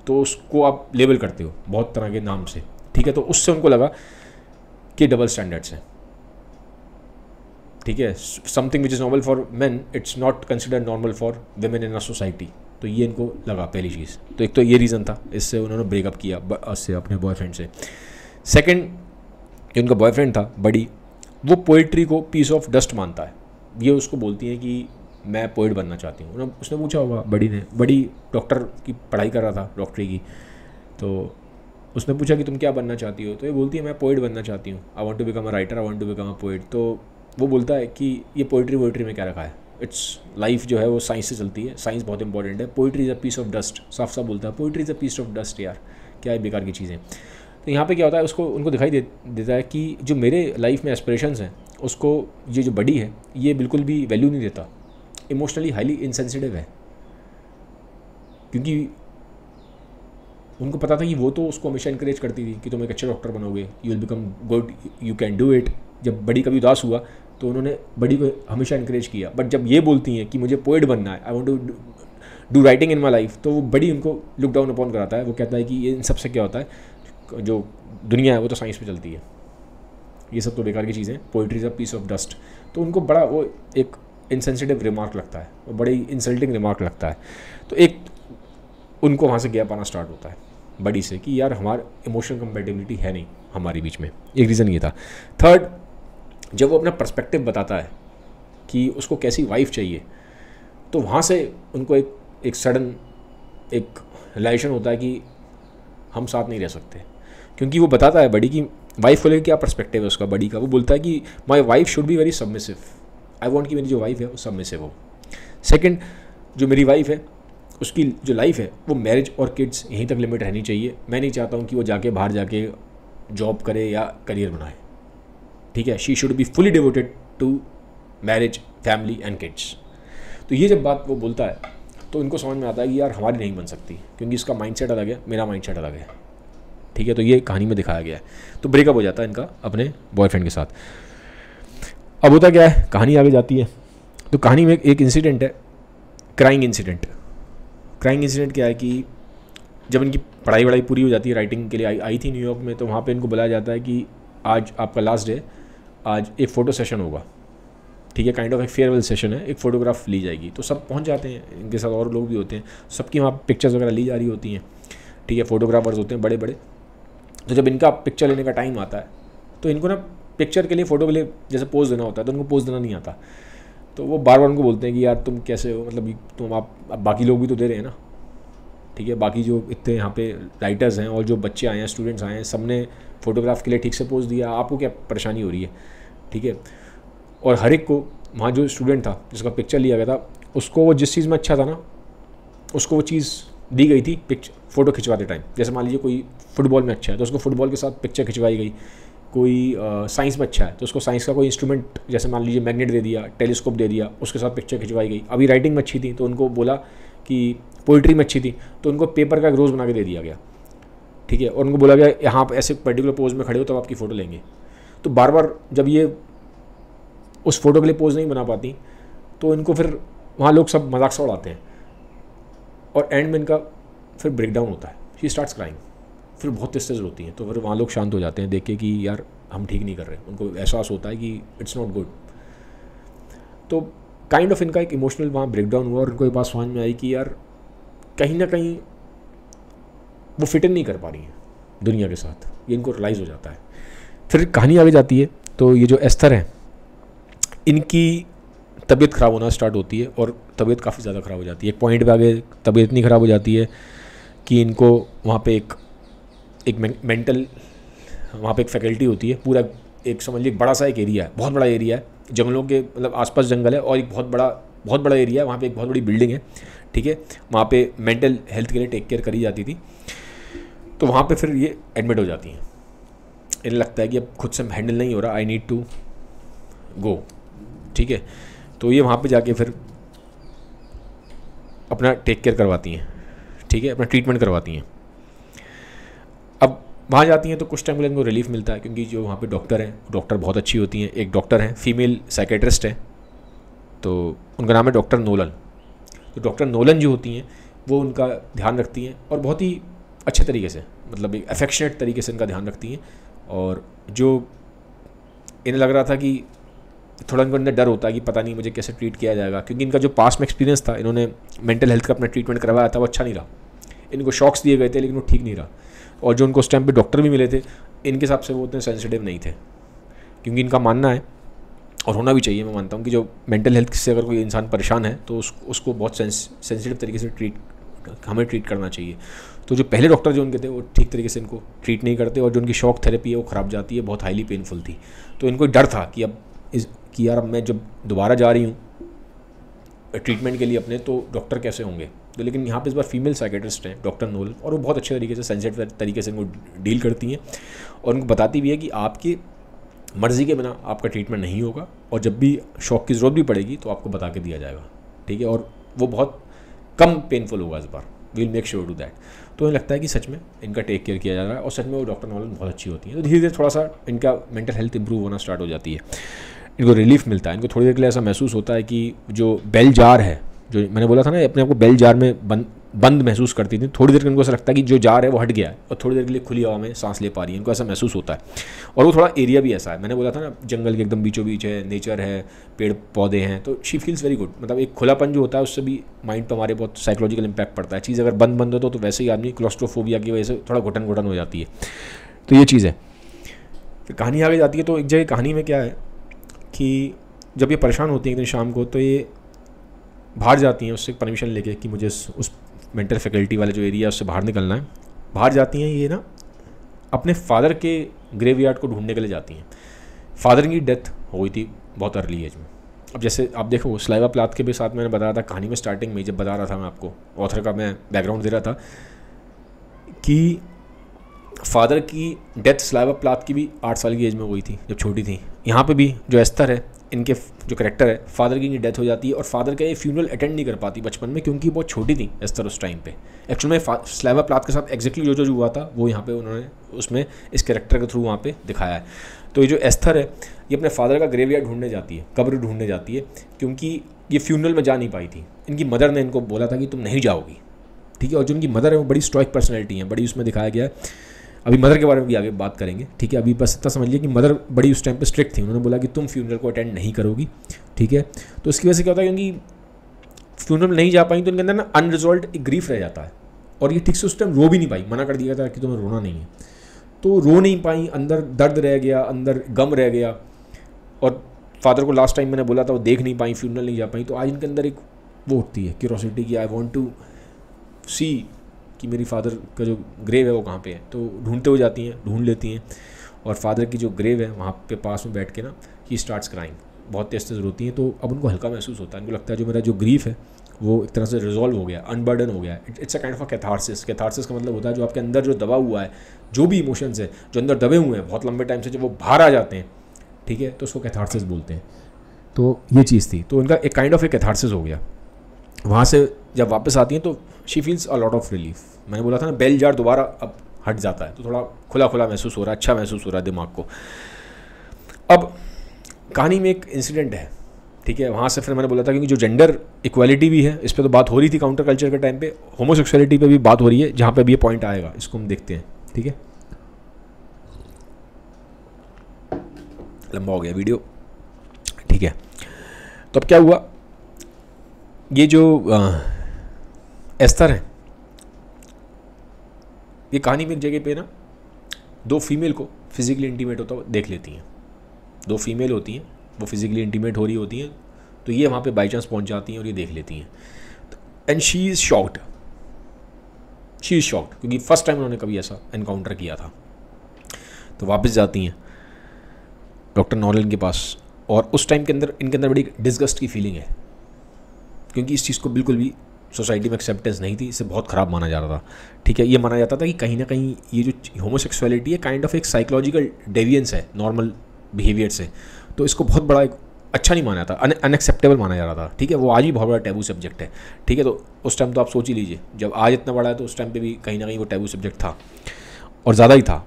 तो उसको आप लेबल करते हो बहुत तरह के नाम से, ठीक है। तो उससे उनको लगा कि डबल स्टैंडर्ड्स हैं, ठीक है। Something which is normal for man it's not considered normal for women in a society. तो ये इनको लगा पहली चीज़, तो एक तो ये रीज़न था, इससे उन्होंने ब्रेकअप किया उससे, अपने बॉयफ्रेंड से। सेकंड, जो उनका बॉयफ्रेंड था बड़ी, वो पोइट्री को पीस ऑफ डस्ट मानता है। ये उसको बोलती है कि मैं पोइट बनना चाहती हूँ। उसने पूछा होगा बड़ी डॉक्टर की पढ़ाई कर रहा था, डॉक्टरी की, तो उसने पूछा कि तुम क्या बनना चाहती हो, तो ये बोलती है मैं पोइट बनना चाहती हूँ, I want to become a writer, I want to become a poet. तो वो बोलता है कि ये पोइट्री में क्या रखा है, इट्स लाइफ जो है वो साइंस से चलती है, साइंस बहुत इंपॉर्टेंट है, poetry is a piece of dust, साफ साफ बोलता है poetry is a piece of dust. यार क्या है बेकार की चीज़ें। तो यहाँ पे क्या होता है, उनको दिखाई देता है कि जो मेरे लाइफ में एस्पिरेशंस हैं उसको ये जो बड़ी है ये बिल्कुल भी वैल्यू नहीं देता, इमोशनली हाईली इनसेंसिटिव है। क्योंकि उनको पता था कि वो तो उसको हमेशा इंकरेज करती थी कि तुम एक अच्छे डॉक्टर बनोगे, you will become good, you can do it. जब बड़ी कभी उदास हुआ तो उन्होंने बड़ी को हमेशा इंकरेज किया। बट जब ये बोलती हैं कि मुझे पोएट बनना है, I want to do writing in my life, तो वो बड़ी उनको लुक डाउन अपॉन कराता है। वो कहता है कि ये इन सबसे क्या होता है, जो दुनिया है वो तो साइंस पे चलती है, ये सब तो बेकार की चीज़ें, poetry is a piece of dust. तो उनको बड़ा वो एक इनसेंसिटिव रिमार्क लगता है, वो बड़ी इंसल्टिंग रिमार्क लगता है। तो एक उनको वहाँ से गैप आना स्टार्ट होता है बड़ी से कि यार हमारा इमोशनल कंपेटिबिलिटी है नहीं हमारे बीच में, एक रीज़न ये था। थर्ड, जब वो अपना पर्सपेक्टिव बताता है कि उसको कैसी वाइफ चाहिए, तो वहाँ से उनको एक सडन एक रियलाइजेशन होता है कि हम साथ नहीं रह सकते, क्योंकि वो बताता है बड़ी की वाइफ को लेकर क्या पर्सपेक्टिव है उसका बड़ी का। वो बोलता है कि my wife should be very submissive, I want कि मेरी जो वाइफ है वो सबमिसिव हो। सेकेंड, जो मेरी वाइफ है उसकी जो लाइफ है वो मैरिज और किड्स यहीं तक लिमिट रहनी चाहिए। मैं नहीं चाहता हूँ कि वो जाके बाहर जाके जॉब करे या करियर बनाए, ठीक है। She should be fully devoted to marriage, family and kids. तो ये जब बात वो बोलता है तो इनको समझ में आता है कि यार हमारी नहीं बन सकती, क्योंकि इसका माइंडसेट अलग है, मेरा माइंडसेट अलग है, ठीक है। तो ये कहानी में दिखाया गया है। तो ब्रेकअप हो जाता है इनका अपने बॉयफ्रेंड के साथ। अब होता क्या है, कहानी आगे जाती है। तो कहानी में एक इंसिडेंट है, क्राइंग इंसिडेंट। क्राइंग इंसिडेंट क्या है कि जब इनकी पढ़ाई वढ़ाई पूरी हो जाती है, राइटिंग के लिए आई थी न्यूयॉर्क में, तो वहाँ पे इनको बुलाया जाता है कि आज आपका लास्ट डे, आज एक फ़ोटो सेशन होगा, ठीक है। काइंड ऑफ एक फेयरवेल सेशन है, एक फ़ोटोग्राफ ली जाएगी। तो सब पहुँच जाते हैं, इनके साथ और लोग भी होते हैं, सबकी वहाँ पिक्चर्स वगैरह ली जा रही होती हैं, ठीक है। फोटोग्राफर्स होते हैं बड़े बड़े। तो जब इनका पिक्चर लेने का टाइम आता है तो इनको ना पिक्चर के लिए, फ़ोटो के लिए जैसे पोज देना होता है, तो उनको पोज देना नहीं आता। तो वो बार बार उनको बोलते हैं कि यार तुम कैसे हो, मतलब तुम आप बाकी लोग भी तो दे रहे हैं ना, ठीक है। बाकी जो इतने यहाँ पे राइटर्स हैं और जो बच्चे आए हैं, स्टूडेंट्स आए हैं, सब ने फ़ोटोग्राफ के लिए ठीक से पोज दिया, आपको क्या परेशानी हो रही है, ठीक है। और हर एक को वहाँ जो स्टूडेंट था जिसका पिक्चर लिया गया था, उसको वो जिस चीज़ में अच्छा था ना, उसको वो चीज़ दी गई थी फ़ोटो खिंचवाते टाइम। जैसे मान लीजिए कोई फुटबॉल में अच्छा है तो उसको फुटबॉल के साथ पिक्चर खिंचवाई गई, कोई साइंस में अच्छा है तो उसको साइंस का कोई इंस्ट्रूमेंट, जैसे मान लीजिए मैग्नेट दे दिया, टेलीस्कोप दे दिया, उसके साथ पिक्चर खिंचवाई गई। अभी राइटिंग में अच्छी थी तो उनको बोला कि पोइट्री में अच्छी थी तो उनको पेपर का एक रोज़ बना के दे दिया गया, ठीक है। और उनको बोला गया यहाँ पर ऐसे पर्टिकुलर पोज में खड़े हो तब आपकी फ़ोटो लेंगे। तो बार बार जब ये उस फोटो के लिए पोज नहीं बना पाती तो इनको फिर वहाँ लोग सब मजाक से उड़ाते हैं, और एंड में इनका फिर ब्रेकडाउन होता है। शी स्टार्ट्स क्राइंग, फिर बहुत तेज होती हैं। तो फिर वहाँ लोग शांत हो जाते हैं देख के कि यार हम ठीक नहीं कर रहे, उनको एहसास होता है कि इट्स नॉट गुड। तो काइंड ऑफ इनका एक इमोशनल वहाँ ब्रेकडाउन हुआ और उनको ये बात समझ में आई कि यार कहीं ना कहीं वो फिट इन नहीं कर पा रही हैं दुनिया के साथ, ये इनको रियलाइज़ हो जाता है। फिर कहानी आगे जाती है। तो ये जो एस्थर है, इनकी तबीयत ख़राब होना स्टार्ट होती है और तबीयत काफ़ी ज़्यादा ख़राब हो जाती है। एक पॉइंट पे आगे तबीयत इतनी ख़राब हो जाती है कि इनको वहाँ पे एक मेंटल, वहाँ पे एक फैकल्टी होती है, पूरा एक समझ लीजिए बड़ा सा एक एरिया है, बहुत बड़ा एरिया है, जंगलों के मतलब आसपास जंगल है और एक बहुत बड़ा एरिया है, वहाँ पे एक बहुत बड़ी बिल्डिंग है, ठीक है। वहाँ पे मेंटल हेल्थ के लिए टेक केयर करी जाती थी। तो वहाँ पे फिर ये एडमिट हो जाती हैं। इन्हें लगता है कि अब खुद से हैंडल नहीं हो रहा, आई नीड टू गो, ठीक है। तो ये वहाँ पे जाके फिर अपना टेक केयर करवाती हैं, ठीक है, अपना ट्रीटमेंट करवाती हैं। अब वहाँ जाती हैं तो कुछ टाइम के लिए इनको रिलीफ मिलता है, क्योंकि जो वहाँ पे डॉक्टर हैं, डॉक्टर बहुत अच्छी होती हैं। एक डॉक्टर हैं, फीमेल साइकेट्रिस्ट है, तो उनका नाम है डॉक्टर नोलन। तो डॉक्टर नोलन जो होती हैं वो उनका ध्यान रखती हैं और बहुत ही अच्छे तरीके से, मतलब एक अफेक्शनेट तरीके से इनका ध्यान रखती हैं। और जो इन्हें लग रहा था कि थोड़ा इनको अंदर डर होता है कि पता नहीं मुझे कैसे ट्रीट किया जाएगा, क्योंकि इनका जो पास्ट में एक्सपीरियंस था, इन्होंने मेंटल हेल्थ का अपना ट्रीटमेंट करवाया था, वो अच्छा नहीं रहा। इनको शॉक्स दिए गए थे लेकिन वो ठीक नहीं रहा। और जो उनको उस टाइम पे डॉक्टर भी मिले थे, इनके हिसाब से वो उतने सेंसिटिव नहीं थे, क्योंकि इनका मानना है, और होना भी चाहिए, मैं मानता हूँ कि जो मेंटल हेल्थ से अगर कोई इंसान परेशान है तो उसको बहुत सेंसिटिव तरीके से हमें ट्रीट करना चाहिए। तो जो पहले डॉक्टर जो उनके थे वो ठीक तरीके से इनको ट्रीट नहीं करते, और जो उनकी शॉक थेरेपी है वो ख़राब जाती है, बहुत हाईली पेनफुल थी। तो इनको डर था कि कि यार अब मैं जब दोबारा जा रही हूँ ट्रीटमेंट के लिए अपने, तो डॉक्टर कैसे होंगे। तो लेकिन यहाँ पे इस बार फीमेल साइकेट्रिस्ट हैं डॉक्टर नोलन, और वो बहुत अच्छे तरीके से सेंसिटिव तरीके से इनको डील करती हैं और उनको बताती भी है कि आपकी मर्ज़ी के बिना आपका ट्रीटमेंट नहीं होगा, और जब भी शॉक की ज़रूरत भी पड़ेगी तो आपको बता के दिया जाएगा, ठीक है। और वो बहुत कम पेनफुल होगा इस बार, we'll make sure to that. तो मुझे लगता है कि सच में इनका टेक केयर किया जा रहा है, और सच में वो डॉक्टर नोलन बहुत अच्छी होती है। तो धीरे धीरे थोड़ा सा इनका मेंटल हेल्थ इंप्रूव होना स्टार्ट हो जाती है, इनको रिलीफ मिलता है। इनको थोड़ी देर के लिए ऐसा महसूस होता है कि जो बेल जार है, जो मैंने बोला था ना अपने आप को बेल जार में बंद बंद महसूस करती थी। थोड़ी देर के इनको ऐसा लगता है कि जो जा रहा है वो हट गया है और थोड़ी देर के लिए खुली हवा में सांस ले पा रही है, इनको ऐसा महसूस होता है। और वो थोड़ा एरिया भी ऐसा है, मैंने बोला था ना जंगल के एकदम बीचों बीच है, नेचर है, पेड़ पौधे हैं, तो शी फील्स वेरी गुड। मतलब एक खुलापन जो होता है उससे भी माइंड पर हमारे बहुत साइकोलॉजिकल इंपैक्ट पड़ता है। चीज़ अगर बंद बंद हो तो वैसे ही आदमी क्लॉस्ट्रोफोबिया की वजह से थोड़ा घुटन घुटन हो जाती है। तो ये चीज़ है। फिर कहानी आगे जाती है, तो एक जगह कहानी में क्या है कि जब ये परेशान होती है एक दिन शाम को, तो ये बाहर जाती हैं उससे परमिशन लेके कि मुझे उस मेंटल फैकल्टी वाले जो एरिया है उससे बाहर निकलना है। बाहर जाती हैं ये ना अपने फादर के ग्रेवयार्ड को ढूंढने के लिए जाती हैं। फादर की डेथ हो गई थी बहुत अर्ली एज में। अब जैसे आप देखो स्लाइवा प्लाथ के भी साथ मैंने बताया था कहानी में स्टार्टिंग में, जब बता रहा था मैं आपको, ऑथर का मैं बैकग्राउंड दे रहा था कि फादर की डेथ स्लाइवा प्लाथ की भी 8 साल की एज में हो गई थी जब छोटी थी। यहाँ पे भी जो एस्थर है, इनके जो करेक्टर है, फादर की डेथ हो जाती है और फादर का ये फ्यूनरल अटेंड नहीं कर पाती बचपन में, क्योंकि बहुत छोटी थी एस्थर उस टाइम पे। एक्चुअल में स्लाइवा प्लाथ के साथ एग्जैक्टली जो हुआ था वो यहाँ पे उन्होंने उसमें इस कैरेक्टर के थ्रू वहाँ पे दिखाया है। तो ये जो एस्थर है ये अपने फादर का ग्रेवयार्ड ढूंढने जाती है, कब्र ढूंढने जाती है, क्योंकि ये फ्यूनरल में जा नहीं पाई थी। इनकी मदर ने इनको बोला था कि तुम नहीं जाओगी, ठीक है। और जो उनकी मदर है वो बड़ी स्टॉइक पर्सनैलिटी है, बड़ी उसमें दिखाया गया है। अभी मदर के बारे में भी आगे बात करेंगे, ठीक है। अभी बस इतना समझ लिया कि मदर बड़ी उस टाइम पे स्ट्रिक्ट थी, उन्होंने बोला कि तुम फ्यूनरल को अटेंड नहीं करोगी, ठीक है। तो इसकी वजह से क्या होता है, क्योंकि फ्यूनरल में नहीं जा पाई तो इनके अंदर ना अनरिजॉल्व एक ग्रीफ रह जाता है, और ये ठीक से उस टाइम रो भी नहीं पाई, मना कर दिया था कि तुम्हें रोना नहीं है, तो रो नहीं पाई, अंदर दर्द रह गया, अंदर गम रह गया। और फादर को लास्ट टाइम मैंने बोला था वो देख नहीं पाई, फ्यूनरल नहीं जा पाई। तो आज इनके अंदर एक वो उठती है क्यूरोसिटी कि आई वॉन्ट टू सी कि मेरी फादर का जो ग्रेव है वो कहाँ पे है। तो ढूंढते हो जाती हैं, ढूंढ लेती हैं, और फादर की जो ग्रेव है वहाँ पे पास में बैठ के ना ही स्टार्ट्स क्राइंग, बहुत तेज तेज रोती हैं। तो अब उनको हल्का महसूस होता है, उनको लगता है जो मेरा जो ग्रीफ है वो एक तरह से रिजॉल्व हो गया, अनबर्डन हो गया। It's a kind of a catharsis. Catharsis का मतलब होता है जो आपके अंदर जो दबा हुआ है, जो भी इमोशंस है जो अंदर दबे हुए हैं बहुत लंबे टाइम से, जब वो बाहर आ जाते हैं, ठीक है, तो उसको कैथारसिस बोलते हैं। तो ये चीज़ थी, तो इनका एक काइंड ऑफ ए कैथारसिस हो गया। वहाँ से जब वापस आती हैं तो she feels a lot of relief. मैंने बोला था ना बेल जार दोबारा अब हट जाता है, तो थोड़ा खुला खुला महसूस हो रहा है, अच्छा महसूस हो रहा है दिमाग को। अब कहानी में एक इंसिडेंट है, ठीक है। वहाँ से फिर मैंने बोला था क्योंकि जो जेंडर इक्वालिटी भी है, इस पर तो बात हो रही थी काउंटर कल्चर के टाइम पे, होमोसेक्सुअलिटी पे भी बात हो रही है, जहाँ पे भी ये पॉइंट आएगा, इसको हम देखते हैं, ठीक है। लंबा हो गया वीडियो, ठीक है। तो अब क्या हुआ, ये जो एस्थर है, ये कहानी में एक जगह पे ना दो फीमेल को फिजिकली इंटीमेट होता हुआ देख लेती हैं। दो फीमेल होती हैं, वो फिजिकली इंटीमेट हो रही होती हैं, तो ये वहाँ पे बाई चांस पहुँच जाती हैं और ये देख लेती हैं। एंड शी इज़ शॉक्ड, क्योंकि फर्स्ट टाइम उन्होंने कभी ऐसा एनकाउंटर किया था। तो वापस जाती हैं डॉक्टर नॉलन के पास, और उस टाइम के अंदर इनके अंदर बड़ी डिस्गस्ट की फीलिंग है, क्योंकि इस चीज़ को बिल्कुल भी सोसाइटी में एक्सेप्टेंस नहीं थी, इसे बहुत ख़राब माना जाता था, ठीक है। ये माना जाता था कि कहीं ना कहीं ये जो होमोसेक्सुअलिटी है काइंड ऑफ एक साइकोलॉजिकल डेविएंस है नॉर्मल बिहेवियर से, तो इसको बहुत बड़ा एक अच्छा नहीं माना जाता, अनएक्सेप्टेबल माना जा रहा था, ठीक है। वो आज भी बहुत बड़ा टैबू सब्जेक्ट है, ठीक है। तो उस टाइम तो आप सोच ही लीजिए, जब आज इतना बड़ा है तो उस टाइम पे भी कहीं ना कहीं वो टैबू सब्जेक्ट था, और ज़्यादा ही था,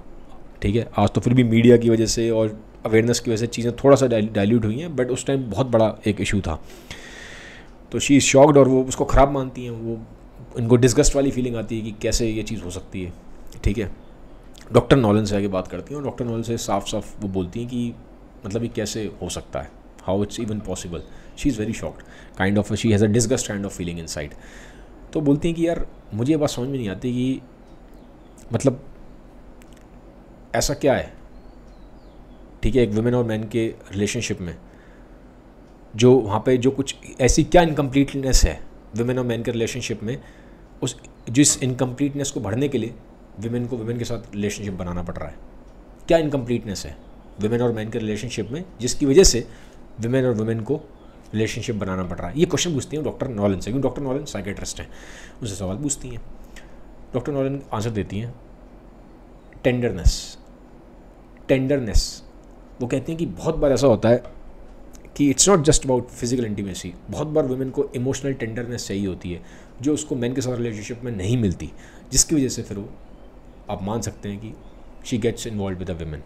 ठीक है। आज तो फिर भी मीडिया की वजह से और अवेयरनेस की वजह से चीज़ें थोड़ा सा डाइल्यूट हुई हैं, बट उस टाइम बहुत बड़ा एक इशू था। तो शी इज़ शॉक्ड, और वो उसको ख़राब मानती हैं, वो इनको डिस्गस्ट वाली फीलिंग आती है कि कैसे ये चीज़ हो सकती है, ठीक है। डॉक्टर नॉलन से आगे बात करती हैं, और डॉक्टर नॉलन से साफ साफ वो बोलती हैं कि मतलब ये कैसे हो सकता है, how it's even possible. She is very shocked, kind of she has a disgust kind of feeling inside. तो बोलती हैं कि यार मुझे ये बात समझ में नहीं आती कि मतलब ऐसा क्या है, ठीक है, एक वुमेन और मैन के रिलेशनशिप में जो वहाँ पे जो कुछ ऐसी क्या इनकम्प्लीटनेस है वुमेन और मैन के रिलेशनशिप में, उस जिस इनकम्प्लीटनेस को बढ़ने के लिए वुमेन को वुमेन के साथ रिलेशनशिप बनाना पड़ रहा है। क्या इनकम्प्लीटनेस है वुमेन और मैन के रिलेशनशिप में जिसकी वजह से वुमेन और वुमेन को रिलेशनशिप बनाना पड़ रहा है। ये क्वेश्चन पूछती हैं डॉक्टर नॉलन से, क्योंकि डॉक्टर नॉलन साइकेट्रिस्ट हैं, उनसे सवाल पूछती हैं। डॉक्टर नॉलन आंसर देती हैं टेंडरनेस। वो कहती हैं कि बहुत बार ऐसा होता है कि it's not just about physical intimacy, बहुत बार वुमेन को इमोशनल टेंडरनेस चाहिए होती है जो उसको मैन के साथ रिलेशनशिप में नहीं मिलती, जिसकी वजह से फिर वो आप मान सकते हैं कि she gets involve with a women.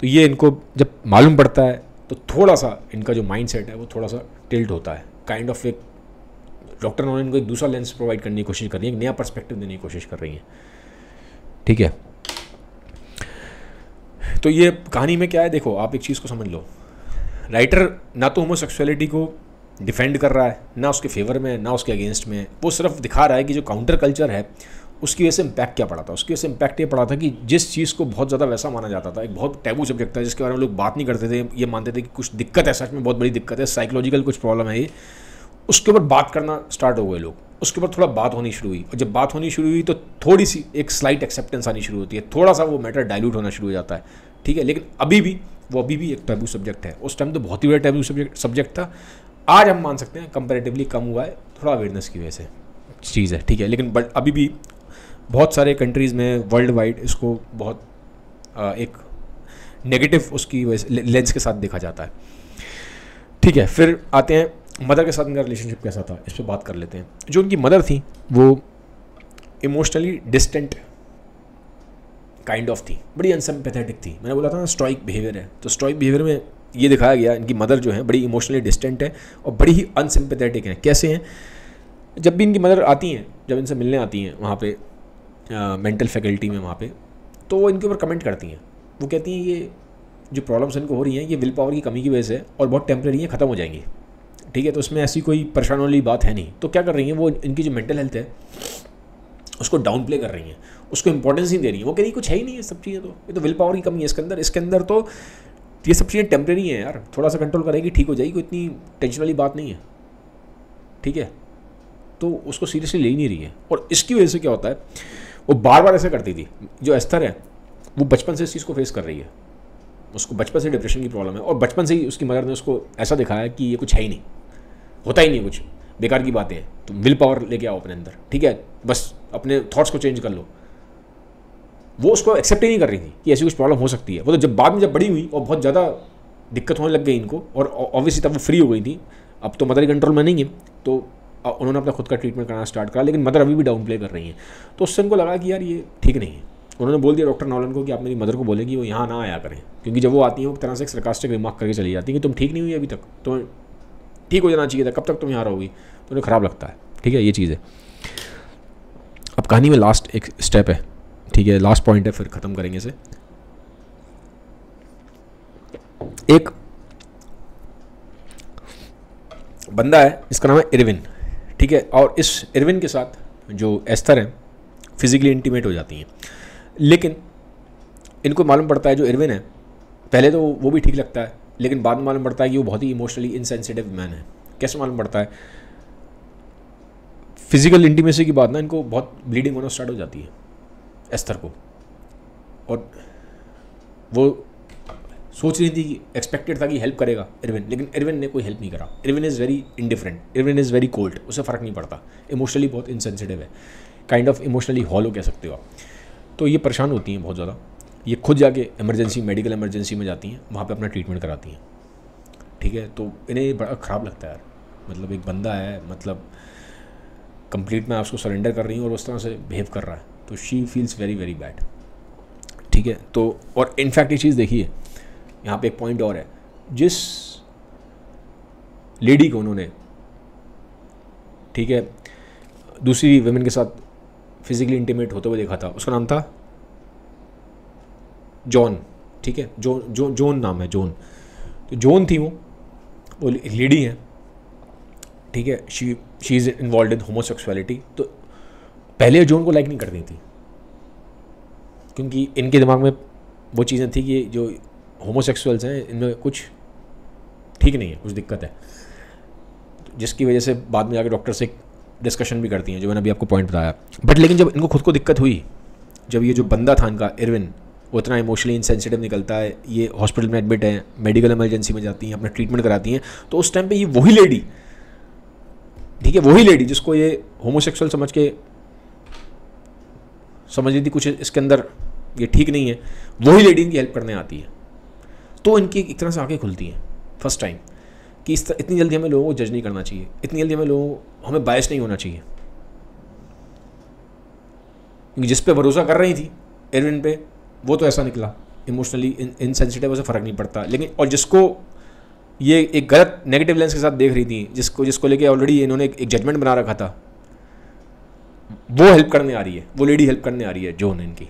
तो ये इनको जब मालूम पड़ता है तो थोड़ा सा इनका जो माइंड सेट है वो थोड़ा सा टिल्ट होता है, काइंड ऑफ एक डॉक्टर नॉलन को एक दूसरा लेंस प्रोवाइड करने की कोशिश कर रही है, एक नया पर्सपेक्टिव देने की कोशिश कर रही हैं, ठीक है। तो ये कहानी में क्या है, देखो आप एक चीज़ को समझ लो, राइटर ना तो होमोसेक्सुअलिटी को डिफेंड कर रहा है, ना उसके फेवर में, ना उसके अगेंस्ट में, वो सिर्फ दिखा रहा है कि जो काउंटर कल्चर है उसकी वजह से इम्पैक्ट क्या पड़ा था। उसकी वजह से इम्पैक्ट ये पड़ा था कि जिस चीज़ को बहुत ज़्यादा वैसा माना जाता था, एक बहुत टैबू सब्जेक्ट था जिसके बारे में लोग बात नहीं करते थे, ये मानते थे कि कुछ दिक्कत है, सच में बहुत बड़ी दिक्कत है, साइकोलॉजिकल कुछ प्रॉब्लम है ये, उसके ऊपर बात करना स्टार्ट हो गए लोग, उसके ऊपर थोड़ा बात होनी शुरू हुई, और जब बात होनी शुरू हुई तो थोड़ी सी एक स्लाइट एक्सेप्टेंस आनी शुरू होती है, थोड़ा सा वो मैटर डाइल्यूट होना शुरू हो जाता है, ठीक है। लेकिन अभी भी एक टैबू सब्जेक्ट है। उस टाइम तो बहुत ही बड़ा टैबू सब्जेक्ट था। आज हम मान सकते हैं कंपैरेटिवली कम हुआ है, थोड़ा अवेयरनेस की वजह से चीज़ है, ठीक है। लेकिन बट अभी भी बहुत सारे कंट्रीज़ में वर्ल्ड वाइड इसको बहुत एक नेगेटिव उसकी लेंस के साथ देखा जाता है, ठीक है। फिर आते हैं मदर के साथ उनका रिलेशनशिप कैसा था, इस पर बात कर लेते हैं। जो उनकी मदर थी वो इमोशनली डिस्टेंट काइंड ऑफ थी, बड़ी अनसिम्पैथेटिक थी। मैंने बोला था ना स्टोइक बिहेवियर है, तो स्टोइक बिहेवियर में ये दिखाया गया, इनकी मदर जो है बड़ी इमोशनली डिस्टेंट है और बड़ी ही अनसिम्पैथेटिक है। कैसे हैं, जब भी इनकी मदर आती हैं, जब इनसे मिलने आती हैं वहाँ पे मेंटल फैकल्टी में वहाँ पे, तो वो इनके ऊपर कमेंट करती हैं। वो कहती हैं ये जो प्रॉब्लम्स इनको हो रही हैं ये विल पावर की कमी की वजह से और बहुत टेम्प्रेरी हैं, ख़त्म हो जाएंगी, ठीक है। तो उसमें ऐसी कोई परेशान वाली बात है नहीं। तो क्या कर रही हैं वो, इनकी जो मेंटल हेल्थ है उसको डाउन प्ले कर रही हैं, उसको इंपॉर्टेंस नहीं दे रही हैं। वो कह रही कुछ है ही नहीं है सब चीज़ें, तो ये तो विल पावर की कमी है इसके अंदर तो ये सब चीज़ें टेम्प्रेरी हैं यार, थोड़ा सा कंट्रोल करेगी ठीक हो जाएगी, कोई इतनी टेंशन वाली बात नहीं है, ठीक है। तो उसको सीरियसली ले ही नहीं रही है। और इसकी वजह से क्या होता है, वो बार बार ऐसे करती थी। जो एस्थर है वो बचपन से इस चीज़ को फेस कर रही है, उसको बचपन से डिप्रेशन की प्रॉब्लम है और बचपन से ही उसकी मदर ने उसको ऐसा दिखाया कि ये कुछ है ही नहीं, होता ही नहीं, कुछ बेकार की बातें हैं, तुम विल पावर लेके आओ अपने अंदर, ठीक है, बस अपने थॉट्स को चेंज कर लो। वो उसको एक्सेप्ट ही नहीं कर रही थी कि ऐसी कुछ प्रॉब्लम हो सकती है। वो तो जब बाद में जब बड़ी हुई और बहुत ज़्यादा दिक्कत होने लग गई इनको, और ऑब्वियसली तब वो फ्री हो गई थी, अब तो मदर कंट्रोल में नहीं है, तो उन्होंने अपना खुद का ट्रीटमेंट करना स्टार्ट करा, लेकिन मदर अभी भी डाउन प्ले कर रही हैं। तो उससे उनको लगा कि यार ये ठीक नहीं है। उन्होंने बोल दिया डॉक्टर नॉलन को कि आप मेरी मदर को बोलें कि वो यहाँ ना आया करें, क्योंकि जब वो आती हैं वो एक तरह से एक सरकास्टिक रिमार्क करके चली जाती है कि तुम ठीक नहीं हुई अभी तक, तो ठीक हो जाना चाहिए था, कब तक तुम यहाँ रहोगी, तो उन्हें ख़राब लगता है, ठीक है, ये चीज़ है। अब कहानी में लास्ट एक स्टेप है, ठीक है, लास्ट पॉइंट है, फिर ख़त्म करेंगे इसे। एक बंदा है, इसका नाम है इरविन, ठीक है, और इस इरविन के साथ जो एस्थर है फिजिकली इंटीमेट हो जाती हैं। लेकिन इनको मालूम पड़ता है जो इरविन है, पहले तो वो भी ठीक लगता है, लेकिन बाद में मालूम पड़ता है कि वो बहुत ही इमोशनली इनसेंसिटिव मैन है। कैसे मालूम पड़ता है, फिजिकल इंटीमेसी की बात ना इनको बहुत ब्लीडिंग होना स्टार्ट हो जाती है एस्थर को, और वो सोच रही थी कि एक्सपेक्टेड था कि हेल्प करेगा इरविन, लेकिन इरविन ने कोई हेल्प नहीं करा। Irwin is very indifferent, Irwin is very cold, उसे फ़र्क नहीं पड़ता, इमोशनली बहुत इनसेंसिटिव है, काइंड ऑफ इमोशनली हॉलो कह सकते हो आप। तो ये परेशान होती हैं बहुत ज़्यादा, ये खुद जाके इमरजेंसी, मेडिकल इमरजेंसी में जाती हैं, वहाँ पे अपना ट्रीटमेंट कराती हैं, ठीक है। तो इन्हें बड़ा ख़राब लगता है यार, मतलब एक बंदा है, मतलब कंप्लीट मैं उसको सरेंडर कर रही हूँ और उस तरह से बिहेव कर रहा है, तो she feels very very bad, ठीक है। तो और इनफैक्ट ये चीज़ देखिए, यहाँ पे एक पॉइंट और है, जिस लेडी को उन्होंने, ठीक है, दूसरी वुमेन के साथ फिजिकली इंटीमेट होते हुए देखा था, उसका नाम था जॉन, ठीक है, जोन नाम है, जोन। तो जोन थी वो लेडी है, ठीक है, she is involve in homosexuality. तो पहले जोन को लाइक नहीं करती थी, क्योंकि इनके दिमाग में वो चीज़ें थी कि जो होमोसेक्सुअल्स हैं इनमें कुछ ठीक नहीं है, कुछ दिक्कत है, जिसकी वजह से बाद में जाकर डॉक्टर से डिस्कशन भी करती हैं, जो मैंने अभी आपको पॉइंट बताया। बट लेकिन जब इनको खुद को दिक्कत हुई, जब ये जो बंदा था इनका इरविन, वो इतना इमोशनली इंसेंसिटिव निकलता है, ये हॉस्पिटल में एडमिट है, मेडिकल इमरजेंसी में जाती हैं, अपना ट्रीटमेंट कराती हैं, तो उस टाइम पे ये वही लेडी, ठीक है, वही लेडी जिसको ये होमोसेक्सुअल समझ रही थी कुछ इसके अंदर ये ठीक नहीं है, वही लेडी इनकी हेल्प करने आती है। तो इनकी एक तरह से आंखें खुलती हैं फर्स्ट टाइम कि इतनी जल्दी हमें लोगों को जज नहीं करना चाहिए, इतनी जल्दी हमें बायस नहीं होना चाहिए, क्योंकि जिस पे भरोसा कर रही थी इरविन पे, वो तो ऐसा निकला इमोशनली इनसेंसिटिव, उसे फ़र्क नहीं पड़ता। लेकिन और जिसको ये एक गलत नेगेटिव लेंस के साथ देख रही थी, जिसको लेके ऑलरेडी इन्होंने एक जजमेंट बना रखा था, वो हेल्प करने आ रही है, वो लेडी हेल्प करने आ रही है जॉन इनकी।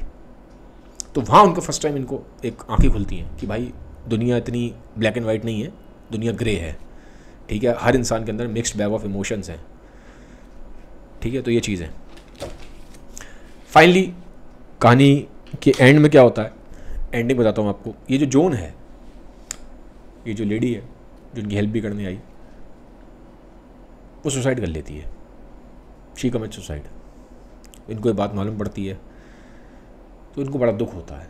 तो वहाँ उनको फर्स्ट टाइम इनको एक आंखें खुलती हैं कि भाई दुनिया इतनी ब्लैक एंड वाइट नहीं है, दुनिया ग्रे है, ठीक है, हर इंसान के अंदर मिक्स्ड बैग ऑफ इमोशंस हैं, ठीक है। तो ये चीज़ है। फाइनली कहानी के एंड में क्या होता है, एंडिंग बताता हूँ आपको। ये जो जॉन है, ये जो लेडी है जो उनकी हेल्प भी करने आई, वो सुसाइड कर लेती है, शी कमिट सुसाइड। इनको ये बात मालूम पड़ती है तो इनको बड़ा दुख होता है,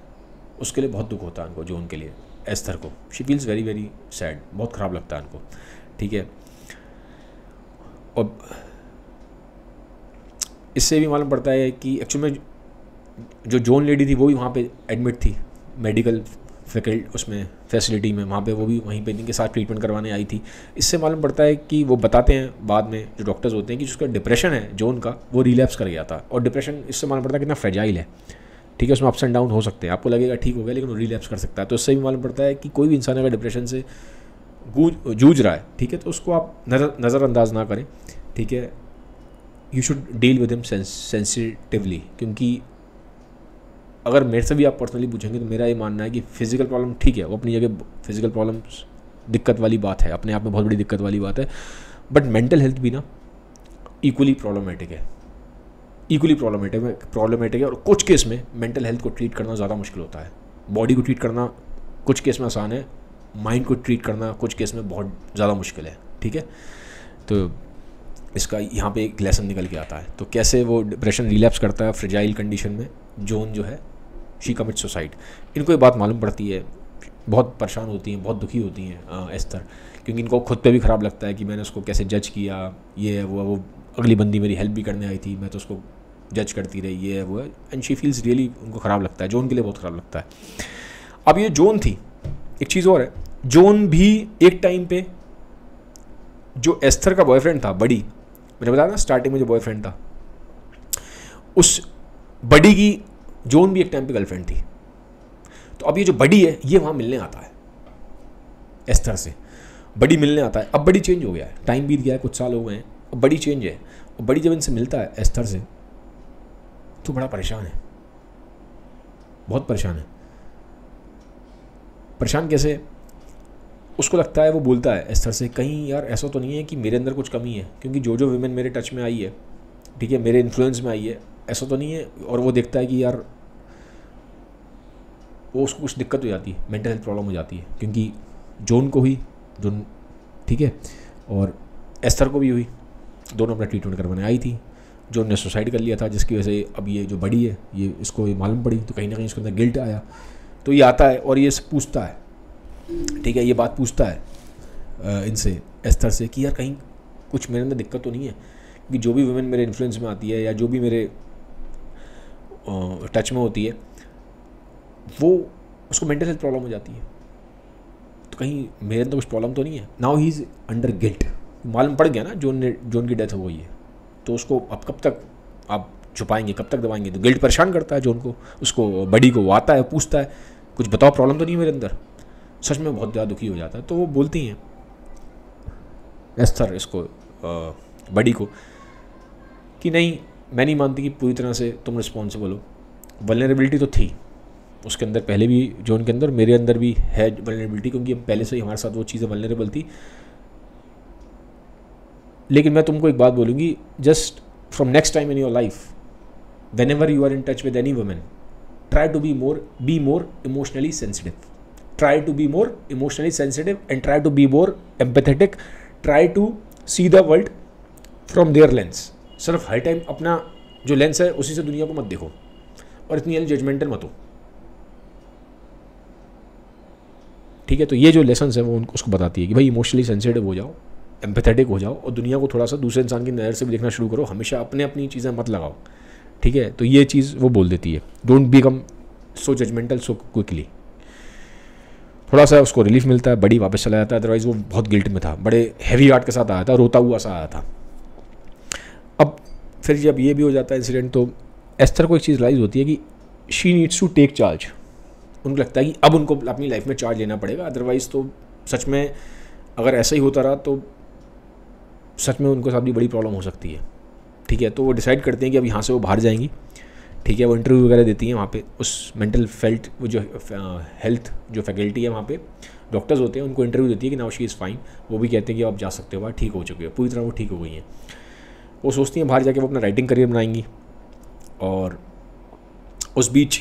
उसके लिए बहुत दुख होता है इनको, जॉन के लिए, एस्थर को। She feels very very sad, बहुत ख़राब लगता है इनको, ठीक है। और इससे भी मालूम पड़ता है कि एक्चुअल में जो जॉन लेडी थी वो भी वहाँ पे एडमिट थी मेडिकल उसमें फैसिलिटी में, वहाँ पे वो भी वहीं पे इनके साथ ट्रीटमेंट करवाने आई थी। इससे मालूम पड़ता है कि वो बताते हैं बाद में जो डॉक्टर्स होते हैं कि जिसका डिप्रेशन है जॉन का, वो रिलैप्स कर गया था। और डिप्रेशन इससे मालूम पड़ता है कितना फ्रेजाइल है, ठीक है, उसमें अप्स एंड डाउन हो सकते हैं। आपको लगेगा ठीक हो गया, लेकिन वो रिलैप्स कर सकता है। तो इससे भी मालूम पड़ता है कि कोई भी इंसान अगर डिप्रेशन से जूझ रहा है, ठीक है, तो उसको आप नज़रअंदाज ना करें, ठीक है। You should deal with him sensitively, क्योंकि अगर मेरे से भी आप पर्सनली पूछेंगे तो मेरा ये मानना है कि फिज़िकल प्रॉब्लम ठीक है, वो अपनी जगह फिज़िकल प्रॉब्लम्स दिक्कत वाली बात है, अपने आप में बहुत बड़ी दिक्कत वाली बात है, बट मेंटल हेल्थ भी ना इक्वली प्रॉब्लमेटिक है, प्रॉब्लमेटिक है। और कुछ केस में मेंटल हेल्थ को ट्रीट करना ज़्यादा मुश्किल होता है। बॉडी को ट्रीट करना कुछ केस में आसान है, माइंड को ट्रीट करना कुछ केस में बहुत ज़्यादा मुश्किल है, ठीक है। तो इसका यहाँ पे एक लेसन निकल के आता है। तो कैसे वो डिप्रेशन रिलैप्स करता है फ्रेजाइल कंडीशन में, जॉन जो है शी कमिट सुसाइड। इनको ये बात मालूम पड़ती है, बहुत परेशान होती हैं, बहुत दुखी होती हैं एस्थर, क्योंकि इनको खुद पे भी ख़राब लगता है कि मैंने उसको कैसे जज किया, ये है वो अगली बंदी मेरी हेल्प भी करने आई थी, मैं तो उसको जज करती रही, ये है वो है, एंड शी फील्स रियली, उनको ख़राब लगता है, जॉन के लिए बहुत ख़राब लगता है। अब ये जॉन थी, एक चीज़ और है, जॉन भी एक टाइम पे जो एस्थर का बॉयफ्रेंड था, बडी, मैंने बताया ना स्टार्टिंग में जो बॉयफ्रेंड था, उस बडी की जॉन भी एक टाइम पे गर्लफ्रेंड थी। तो अब ये जो बडी है ये वहाँ मिलने आता है एस्थर से, बडी मिलने आता है। अब बडी चेंज हो गया है, टाइम बीत गया है, कुछ साल हो गए हैं, अब बडी चेंज है। और बडी जब इनसे मिलता है एस्थर से तो बड़ा परेशान है, बहुत परेशान है। परेशान कैसे, उसको लगता है, वो बोलता है एस्थर से, कहीं यार ऐसा तो नहीं है कि मेरे अंदर कुछ कमी है, क्योंकि जो विमेन मेरे टच में आई है, ठीक है, मेरे इन्फ्लुएंस में आई है, ऐसा तो नहीं है। और वो देखता है कि यार वो उसको कुछ दिक्कत हो जाती है, मेंटल हेल्थ प्रॉब्लम हो जाती है, क्योंकि जॉन को हुई, जॉन, ठीक है, और एस्थर को भी हुई, दोनों अपना ट्रीटमेंट करवाने आई थी। जॉन ने सुसाइड कर लिया था, जिसकी वजह से अब ये जो बड़ी है, ये इसको ये मालूम पड़ी, तो कहीं ना कहीं इसके अंदर गिल्ट आया। तो ये आता है और ये पूछता है, ठीक है, ये बात पूछता है इनसे, एस्थर से, कि यार कहीं कुछ मेरे अंदर दिक्कत तो नहीं है, क्योंकि जो भी वुमेन मेरे इन्फ्लुएंस में आती है या जो भी मेरे टच में होती है, वो उसको मेंटल हेल्थ प्रॉब्लम हो जाती है, तो कहीं मेरे अंदर कुछ प्रॉब्लम तो नहीं है। Now he is under guilt, मालूम पड़ गया ना जॉन की डेथ हो गई है, तो उसको अब कब तक आप छुपाएंगे, कब तक दबाएंगे। तो गिल्ट परेशान करता है जॉन को, उसको बडी को, वो आता है, पूछता है कुछ बताओ, प्रॉब्लम तो नहीं है मेरे अंदर। सच में बहुत ज़्यादा दुखी हो जाता है। तो वो बोलती हैं एस्थर इसको, बडी को, कि नहीं, मैं नहीं मानती कि पूरी तरह से तुम रिस्पॉन्सिबल हो। वल्नरेबिलिटी तो थी उसके अंदर, पहले भी जॉन के अंदर, मेरे अंदर भी है वल्नरेबिलिटी, क्योंकि पहले से ही हमारे साथ वो चीज़ें वल्नरेबल थी। लेकिन मैं तुमको एक बात बोलूँगी, just from next time in your life, whenever you are in touch with any women, try to be more emotionally sensitive, try to be more emotionally sensitive and try to be more empathetic, try to see the world from their lens। सिर्फ हर time अपना जो lens है उसी से दुनिया को मत देखो और इतनी जल्दी जजमेंटल मत हो, ठीक है। तो ये जो लेसन्स है वो उसको बताती है कि भाई इमोशनली सेंसिटिव हो जाओ, एम्पैथेटिक हो जाओ और दुनिया को थोड़ा सा दूसरे इंसान की नज़र से भी देखना शुरू करो, हमेशा अपनी चीज़ें मत लगाओ, ठीक है। तो ये चीज़ वो बोल देती है, don't become so judgemental so quickly. थोड़ा सा उसको रिलीफ मिलता है, बड़ी वापस चला जाता है, अदरवाइज़ वो बहुत गिल्ट में था, बड़े हैवी हार्ट के साथ आया था, रोता हुआ सा आया था। अब फिर जब ये भी हो जाता है इंसिडेंट, तो एस्थर को एक चीज़ रियलाइज़ होती है कि she needs to take charge. उनको लगता है कि अब उनको अपनी लाइफ में चार्ज लेना पड़ेगा, अदरवाइज़ तो सच में अगर ऐसा ही होता रहा तो सच में उनको साथ भी बड़ी प्रॉब्लम हो सकती है। ठीक है, तो वो डिसाइड करते हैं कि अब यहाँ से वो बाहर जाएंगी। ठीक है, वो इंटरव्यू वगैरह देती हैं वहाँ पे, उस मेंटल फेल्ट वो जो हेल्थ जो फैकल्टी है वहाँ पे डॉक्टर्स होते हैं, उनको इंटरव्यू देती है कि नाउ शी इज़ फाइन। वो भी कहते हैं कि आप जा सकते हो, बाहर ठीक हो चुके हो, पूरी तरह वो ठीक हो गई हैं। वो सोचती हैं बाहर जाके वो अपना राइटिंग करियर बनाएंगी। और उस बीच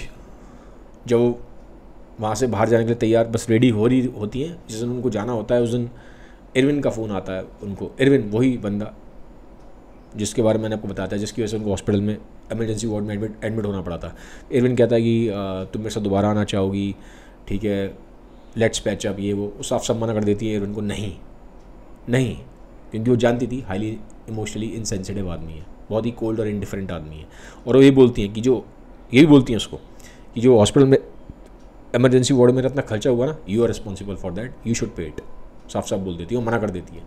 जब वो वहाँ से बाहर जाने के लिए तैयार बस रेडी हो रही होती हैं, जिस दिन उनको जाना होता है उस दिन इरविन का फ़ोन आता है उनको। इरविन वही बंदा जिसके बारे में मैंने आपको बताया था, जिसकी वजह से उनको हॉस्पिटल में इमरजेंसी वार्ड में एडमिट होना पड़ा था। इरविन कहता है कि तुम मेरे साथ दोबारा आना चाहोगी, ठीक है, लेट्स पैच अप, ये वो साफ साफ मना कर देती है इरविन को, नहीं, क्योंकि वो जानती थी हाईली इमोशनली इनसेंसिटिव आदमी है, बहुत ही कोल्ड और इंडिफरेंट आदमी है। और वो ये बोलती हैं कि ये भी बोलती हैं उसको कि जो हॉस्पिटल में इमरजेंसी वार्ड में इतना खर्चा हुआ ना, you are responsible for that, you should pay it. साफ साफ बोल देती है, वो मना कर देती है।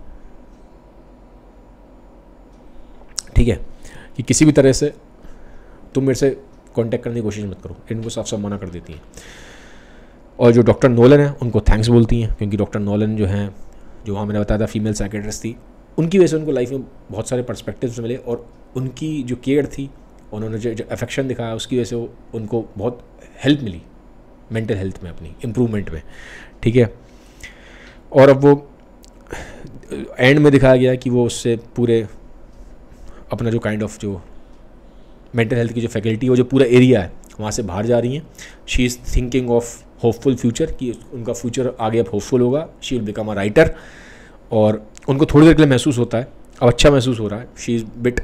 ठीक है, कि किसी भी तरह से तुम मेरे से कांटेक्ट करने की कोशिश मत करो, इनको साफ साफ मना कर देती हैं। और जो डॉक्टर नोलन है उनको थैंक्स बोलती हैं, क्योंकि डॉक्टर नोलन जो हैं, जो वहाँ मैंने बताया था फीमेल साइकेट्रिस्ट थी, उनकी वजह से उनको लाइफ में बहुत सारे पर्सपेक्टिव्स मिले। और उनकी जो केयर थी, उन्होंने जो अफेक्शन दिखाया, उसकी वजह से उनको बहुत हेल्प मिली मेंटल हेल्थ में, अपनी इम्प्रूवमेंट में। ठीक है, और अब वो एंड में दिखाया गया कि वो उससे पूरे अपना जो काइंड ऑफ जो मेंटल हेल्थ की जो फैकल्टी है, वो जो पूरा एरिया है, वहाँ से बाहर जा रही हैं। She is thinking of hopeful future, कि उनका फ्यूचर आगे अब होपफुल होगा, she will become a writer. और उनको थोड़ी देर के लिए महसूस होता है, अब अच्छा महसूस हो रहा है, शी इज़ बिट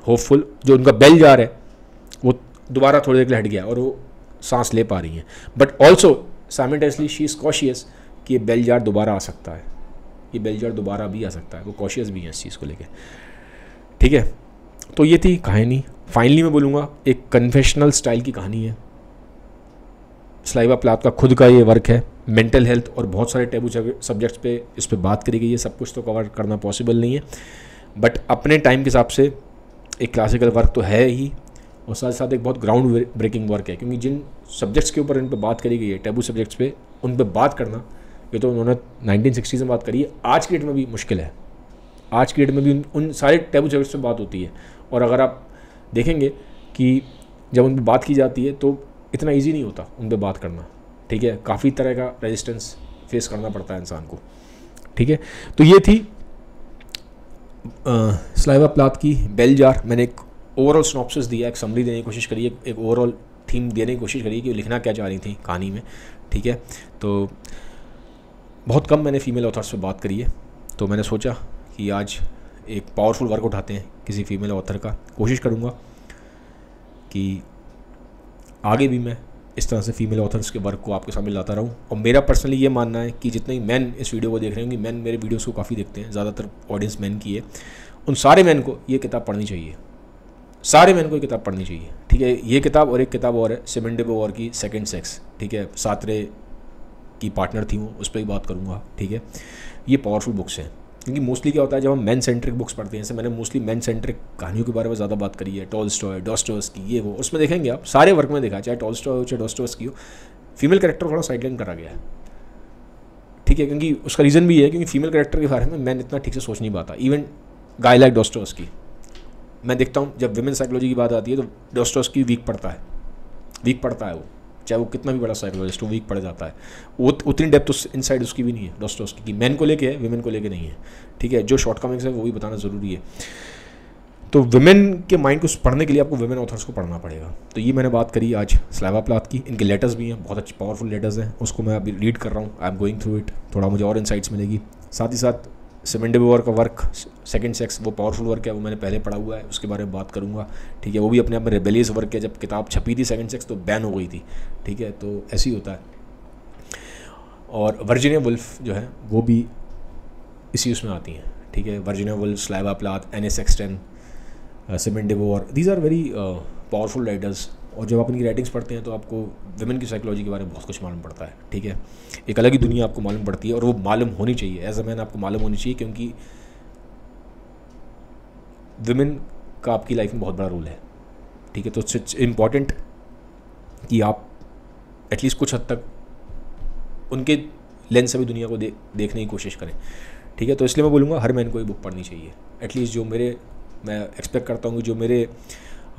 होपफुल। जो उनका बेल जार है वो दोबारा थोड़ी देर के लिए हट गया और वो सांस ले पा रही हैं। But also simultaneously she is cautious कि ये बेल जार दोबारा आ सकता है, ये बेल जार दोबारा भी आ सकता है, वो कॉशियस भी हैं इस चीज़ को लेकर। ठीक है, तो ये थी कहानी। फाइनली मैं बोलूँगा एक कन्फेशनल स्टाइल की कहानी है। स्लाइवा प्लाथ का खुद का ये वर्क है, मेंटल हेल्थ और बहुत सारे टैबू सब्जेक्ट्स पे इस पर बात करी गई है। सब कुछ तो कवर करना पॉसिबल नहीं है, बट अपने टाइम के हिसाब से एक क्लासिकल वर्क तो है ही, और साथ साथ एक बहुत ग्राउंड ब्रेकिंग वर्क है। क्योंकि जिन सब्जेक्ट्स के ऊपर इन पर बात करी गई है, टैबू सब्जेक्ट्स पे, उन पर बात करना, ये तो उन्होंने 1960s में बात करी है, आज की डेट में भी मुश्किल है। आज की डेट में भी उन सारे टैबू सब्जेक्ट्स पे बात होती है। और अगर आप देखेंगे कि जब उन पर बात की जाती है तो इतना ईजी नहीं होता उन पर बात करना। ठीक है, काफ़ी तरह का रेजिस्टेंस फेस करना पड़ता है इंसान को। ठीक है, तो ये थी स्लाइवा प्लाथ की बेल जार। मैंने एक ओवरऑल सिनॉप्सिस दिया, एक समरी देने की कोशिश करी, एक ओवरऑल थीम देने की कोशिश करी कि वो लिखना क्या चाह रही थी कहानी में। ठीक है, तो बहुत कम मैंने फीमेल ऑथर्स पे बात करी है, तो मैंने सोचा कि आज एक पावरफुल वर्क उठाते हैं किसी फीमेल ऑथर का। कोशिश करूँगा कि आगे भी मैं इस तरह से फीमेल ऑथर्स के वर्क को आपके सामने लाता रहूँ। और मेरा पर्सनली ये मानना है कि जितने मैन इस वीडियो को देख रहे होंगे, मैन मेरे वीडियोस को काफ़ी देखते हैं, ज़्यादातर ऑडियंस मैन की है, उन सारे मैन को ये किताब पढ़नी चाहिए, सारे मैन को ये किताब पढ़नी चाहिए। ठीक है, ये किताब और एक किताब और है सिमोन डे बोवार की सेकंड सेक्स। ठीक है, सार्त्रे की पार्टनर थी वो, उस पर ही बात करूँगा। ठीक है, ये पावरफुल बुक्स हैं, क्योंकि मोस्टली क्या होता है जब हम मैन सेंट्रिक बुक्स पढ़ते हैं, जैसे मैंने मोस्टली मैन सेंट्रिक कहानियों के बारे में ज़्यादा बात करी है, टॉल्स्टॉय, डॉस्टोव्स्की, ये वो, उसमें देखेंगे आप सारे वर्क में देखा, चाहे टॉल्स्टॉय हो चाहे डॉस्टोव्स्की हो, फीमेल कैरेक्टर थोड़ा साइडलाइन करा गया है। ठीक है, क्योंकि उसका रीज़न भी है क्योंकि फीमेल कैरेक्टर के बारे में मैन इतना ठीक से सोच नहीं पाता। इवन गाय लाइक डॉस्टोव्स्की, मैं देखता हूँ जब विमेन साइकोलॉजी की बात आती है तो डॉस्टोव्स्की वीक पड़ता है वो, चाहे वो कितना भी बड़ा साइकोलॉजिस्ट हो, वीक पड़ जाता है। वो उतनी डेप्थ इनसाइड उसकी भी नहीं है डॉस्टोव्स्की की, मैन को लेके है, विमेन को लेके नहीं है। ठीक है, जो शॉर्टकमिंग्स है वो भी बताना ज़रूरी है। तो विमेन के माइंड को पढ़ने के लिए आपको विमेन ऑथर्स को पढ़ना पड़ेगा। तो ये मैंने बात करी आज स्लाइवा प्लाथ की। इनके लेटर्स भी हैं, बहुत अच्छे पावरफुल लेटर्स हैं, उसको मैं अभी रीड कर रहा हूँ, I am going through it, थोड़ा मुझे और इनसाइट्स मिलेगी। साथ ही साथ सिमोन डे बोवार का वर्क सेकंड सेक्स, वो पावरफुल वर्क है, वो मैंने पहले पढ़ा हुआ है, उसके बारे में बात करूँगा। ठीक है, वो भी अपने आप में रेबेलियस वर्क है। जब किताब छपी थी सेकंड सेक्स तो बैन हो गई थी। ठीक है, तो ऐसे ही होता है। और वर्जीनिया वुल्फ जो है वो भी इसी उसमें आती हैं। ठीक है, Virginia Woolf, Sylvia Plath, Anne ए Sexton, Simone de Beauvoir, these are very powerful writers. और जब आप इनकी राइटिंग्स पढ़ते हैं तो आपको विमेन की साइकोलॉजी के बारे में बहुत कुछ मालूम पड़ता है। ठीक है, एक अलग ही दुनिया आपको मालूम पड़ती है, और वो मालूम होनी चाहिए, एज अ मैन आपको मालूम होनी चाहिए, क्योंकि विमेन का आपकी लाइफ में बहुत बड़ा रोल है। ठीक है, तो इट्स इम्पॉर्टेंट कि आप एटलीस्ट कुछ हद तक उनके लेंस से भी दुनिया को देखने की कोशिश करें, ठीक है। तो इसलिए मैं बोलूँगा हर मैन को ये बुक पढ़नी चाहिए। एटलीस्ट जो मैं एक्सपेक्ट करता हूँ कि जो मेरे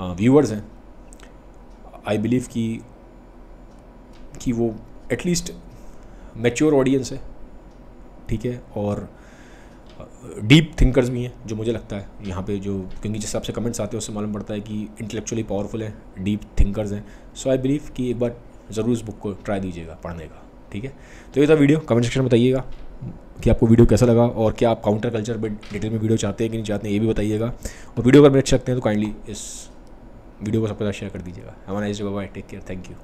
व्यूअर्स हैं, आई बिलीव कि वो एटलीस्ट मैच्योर ऑडियंस है, ठीक है, और डीप थिंकर्स भी हैं, जो मुझे लगता है यहाँ पे जो, क्योंकि जिस हिसाब से कमेंट्स आते हैं उससे मालूम पड़ता है कि इंटेलेक्चुअली पावरफुल है, डीप थिंकर्स हैं। सो आई बिलीव कि एक बार ज़रूर इस बुक को ट्राई दीजिएगा पढ़ने का, ठीक है। तो ये था वीडियो। कमेंट सेक्शन में बताइएगा कि आपको वीडियो कैसा लगा, और क्या आप काउंटर कल्चर में डिटेल में वीडियो चाहते हैं कि नहीं चाहते हैं, ये भी बताइएगा। और वीडियो अगर मेरे अच्छे लगते हैं तो काइंडली इस वीडियो को सबके साथ शेयर कर दीजिएगा। Have a nice day, bye bye, take care, thank you.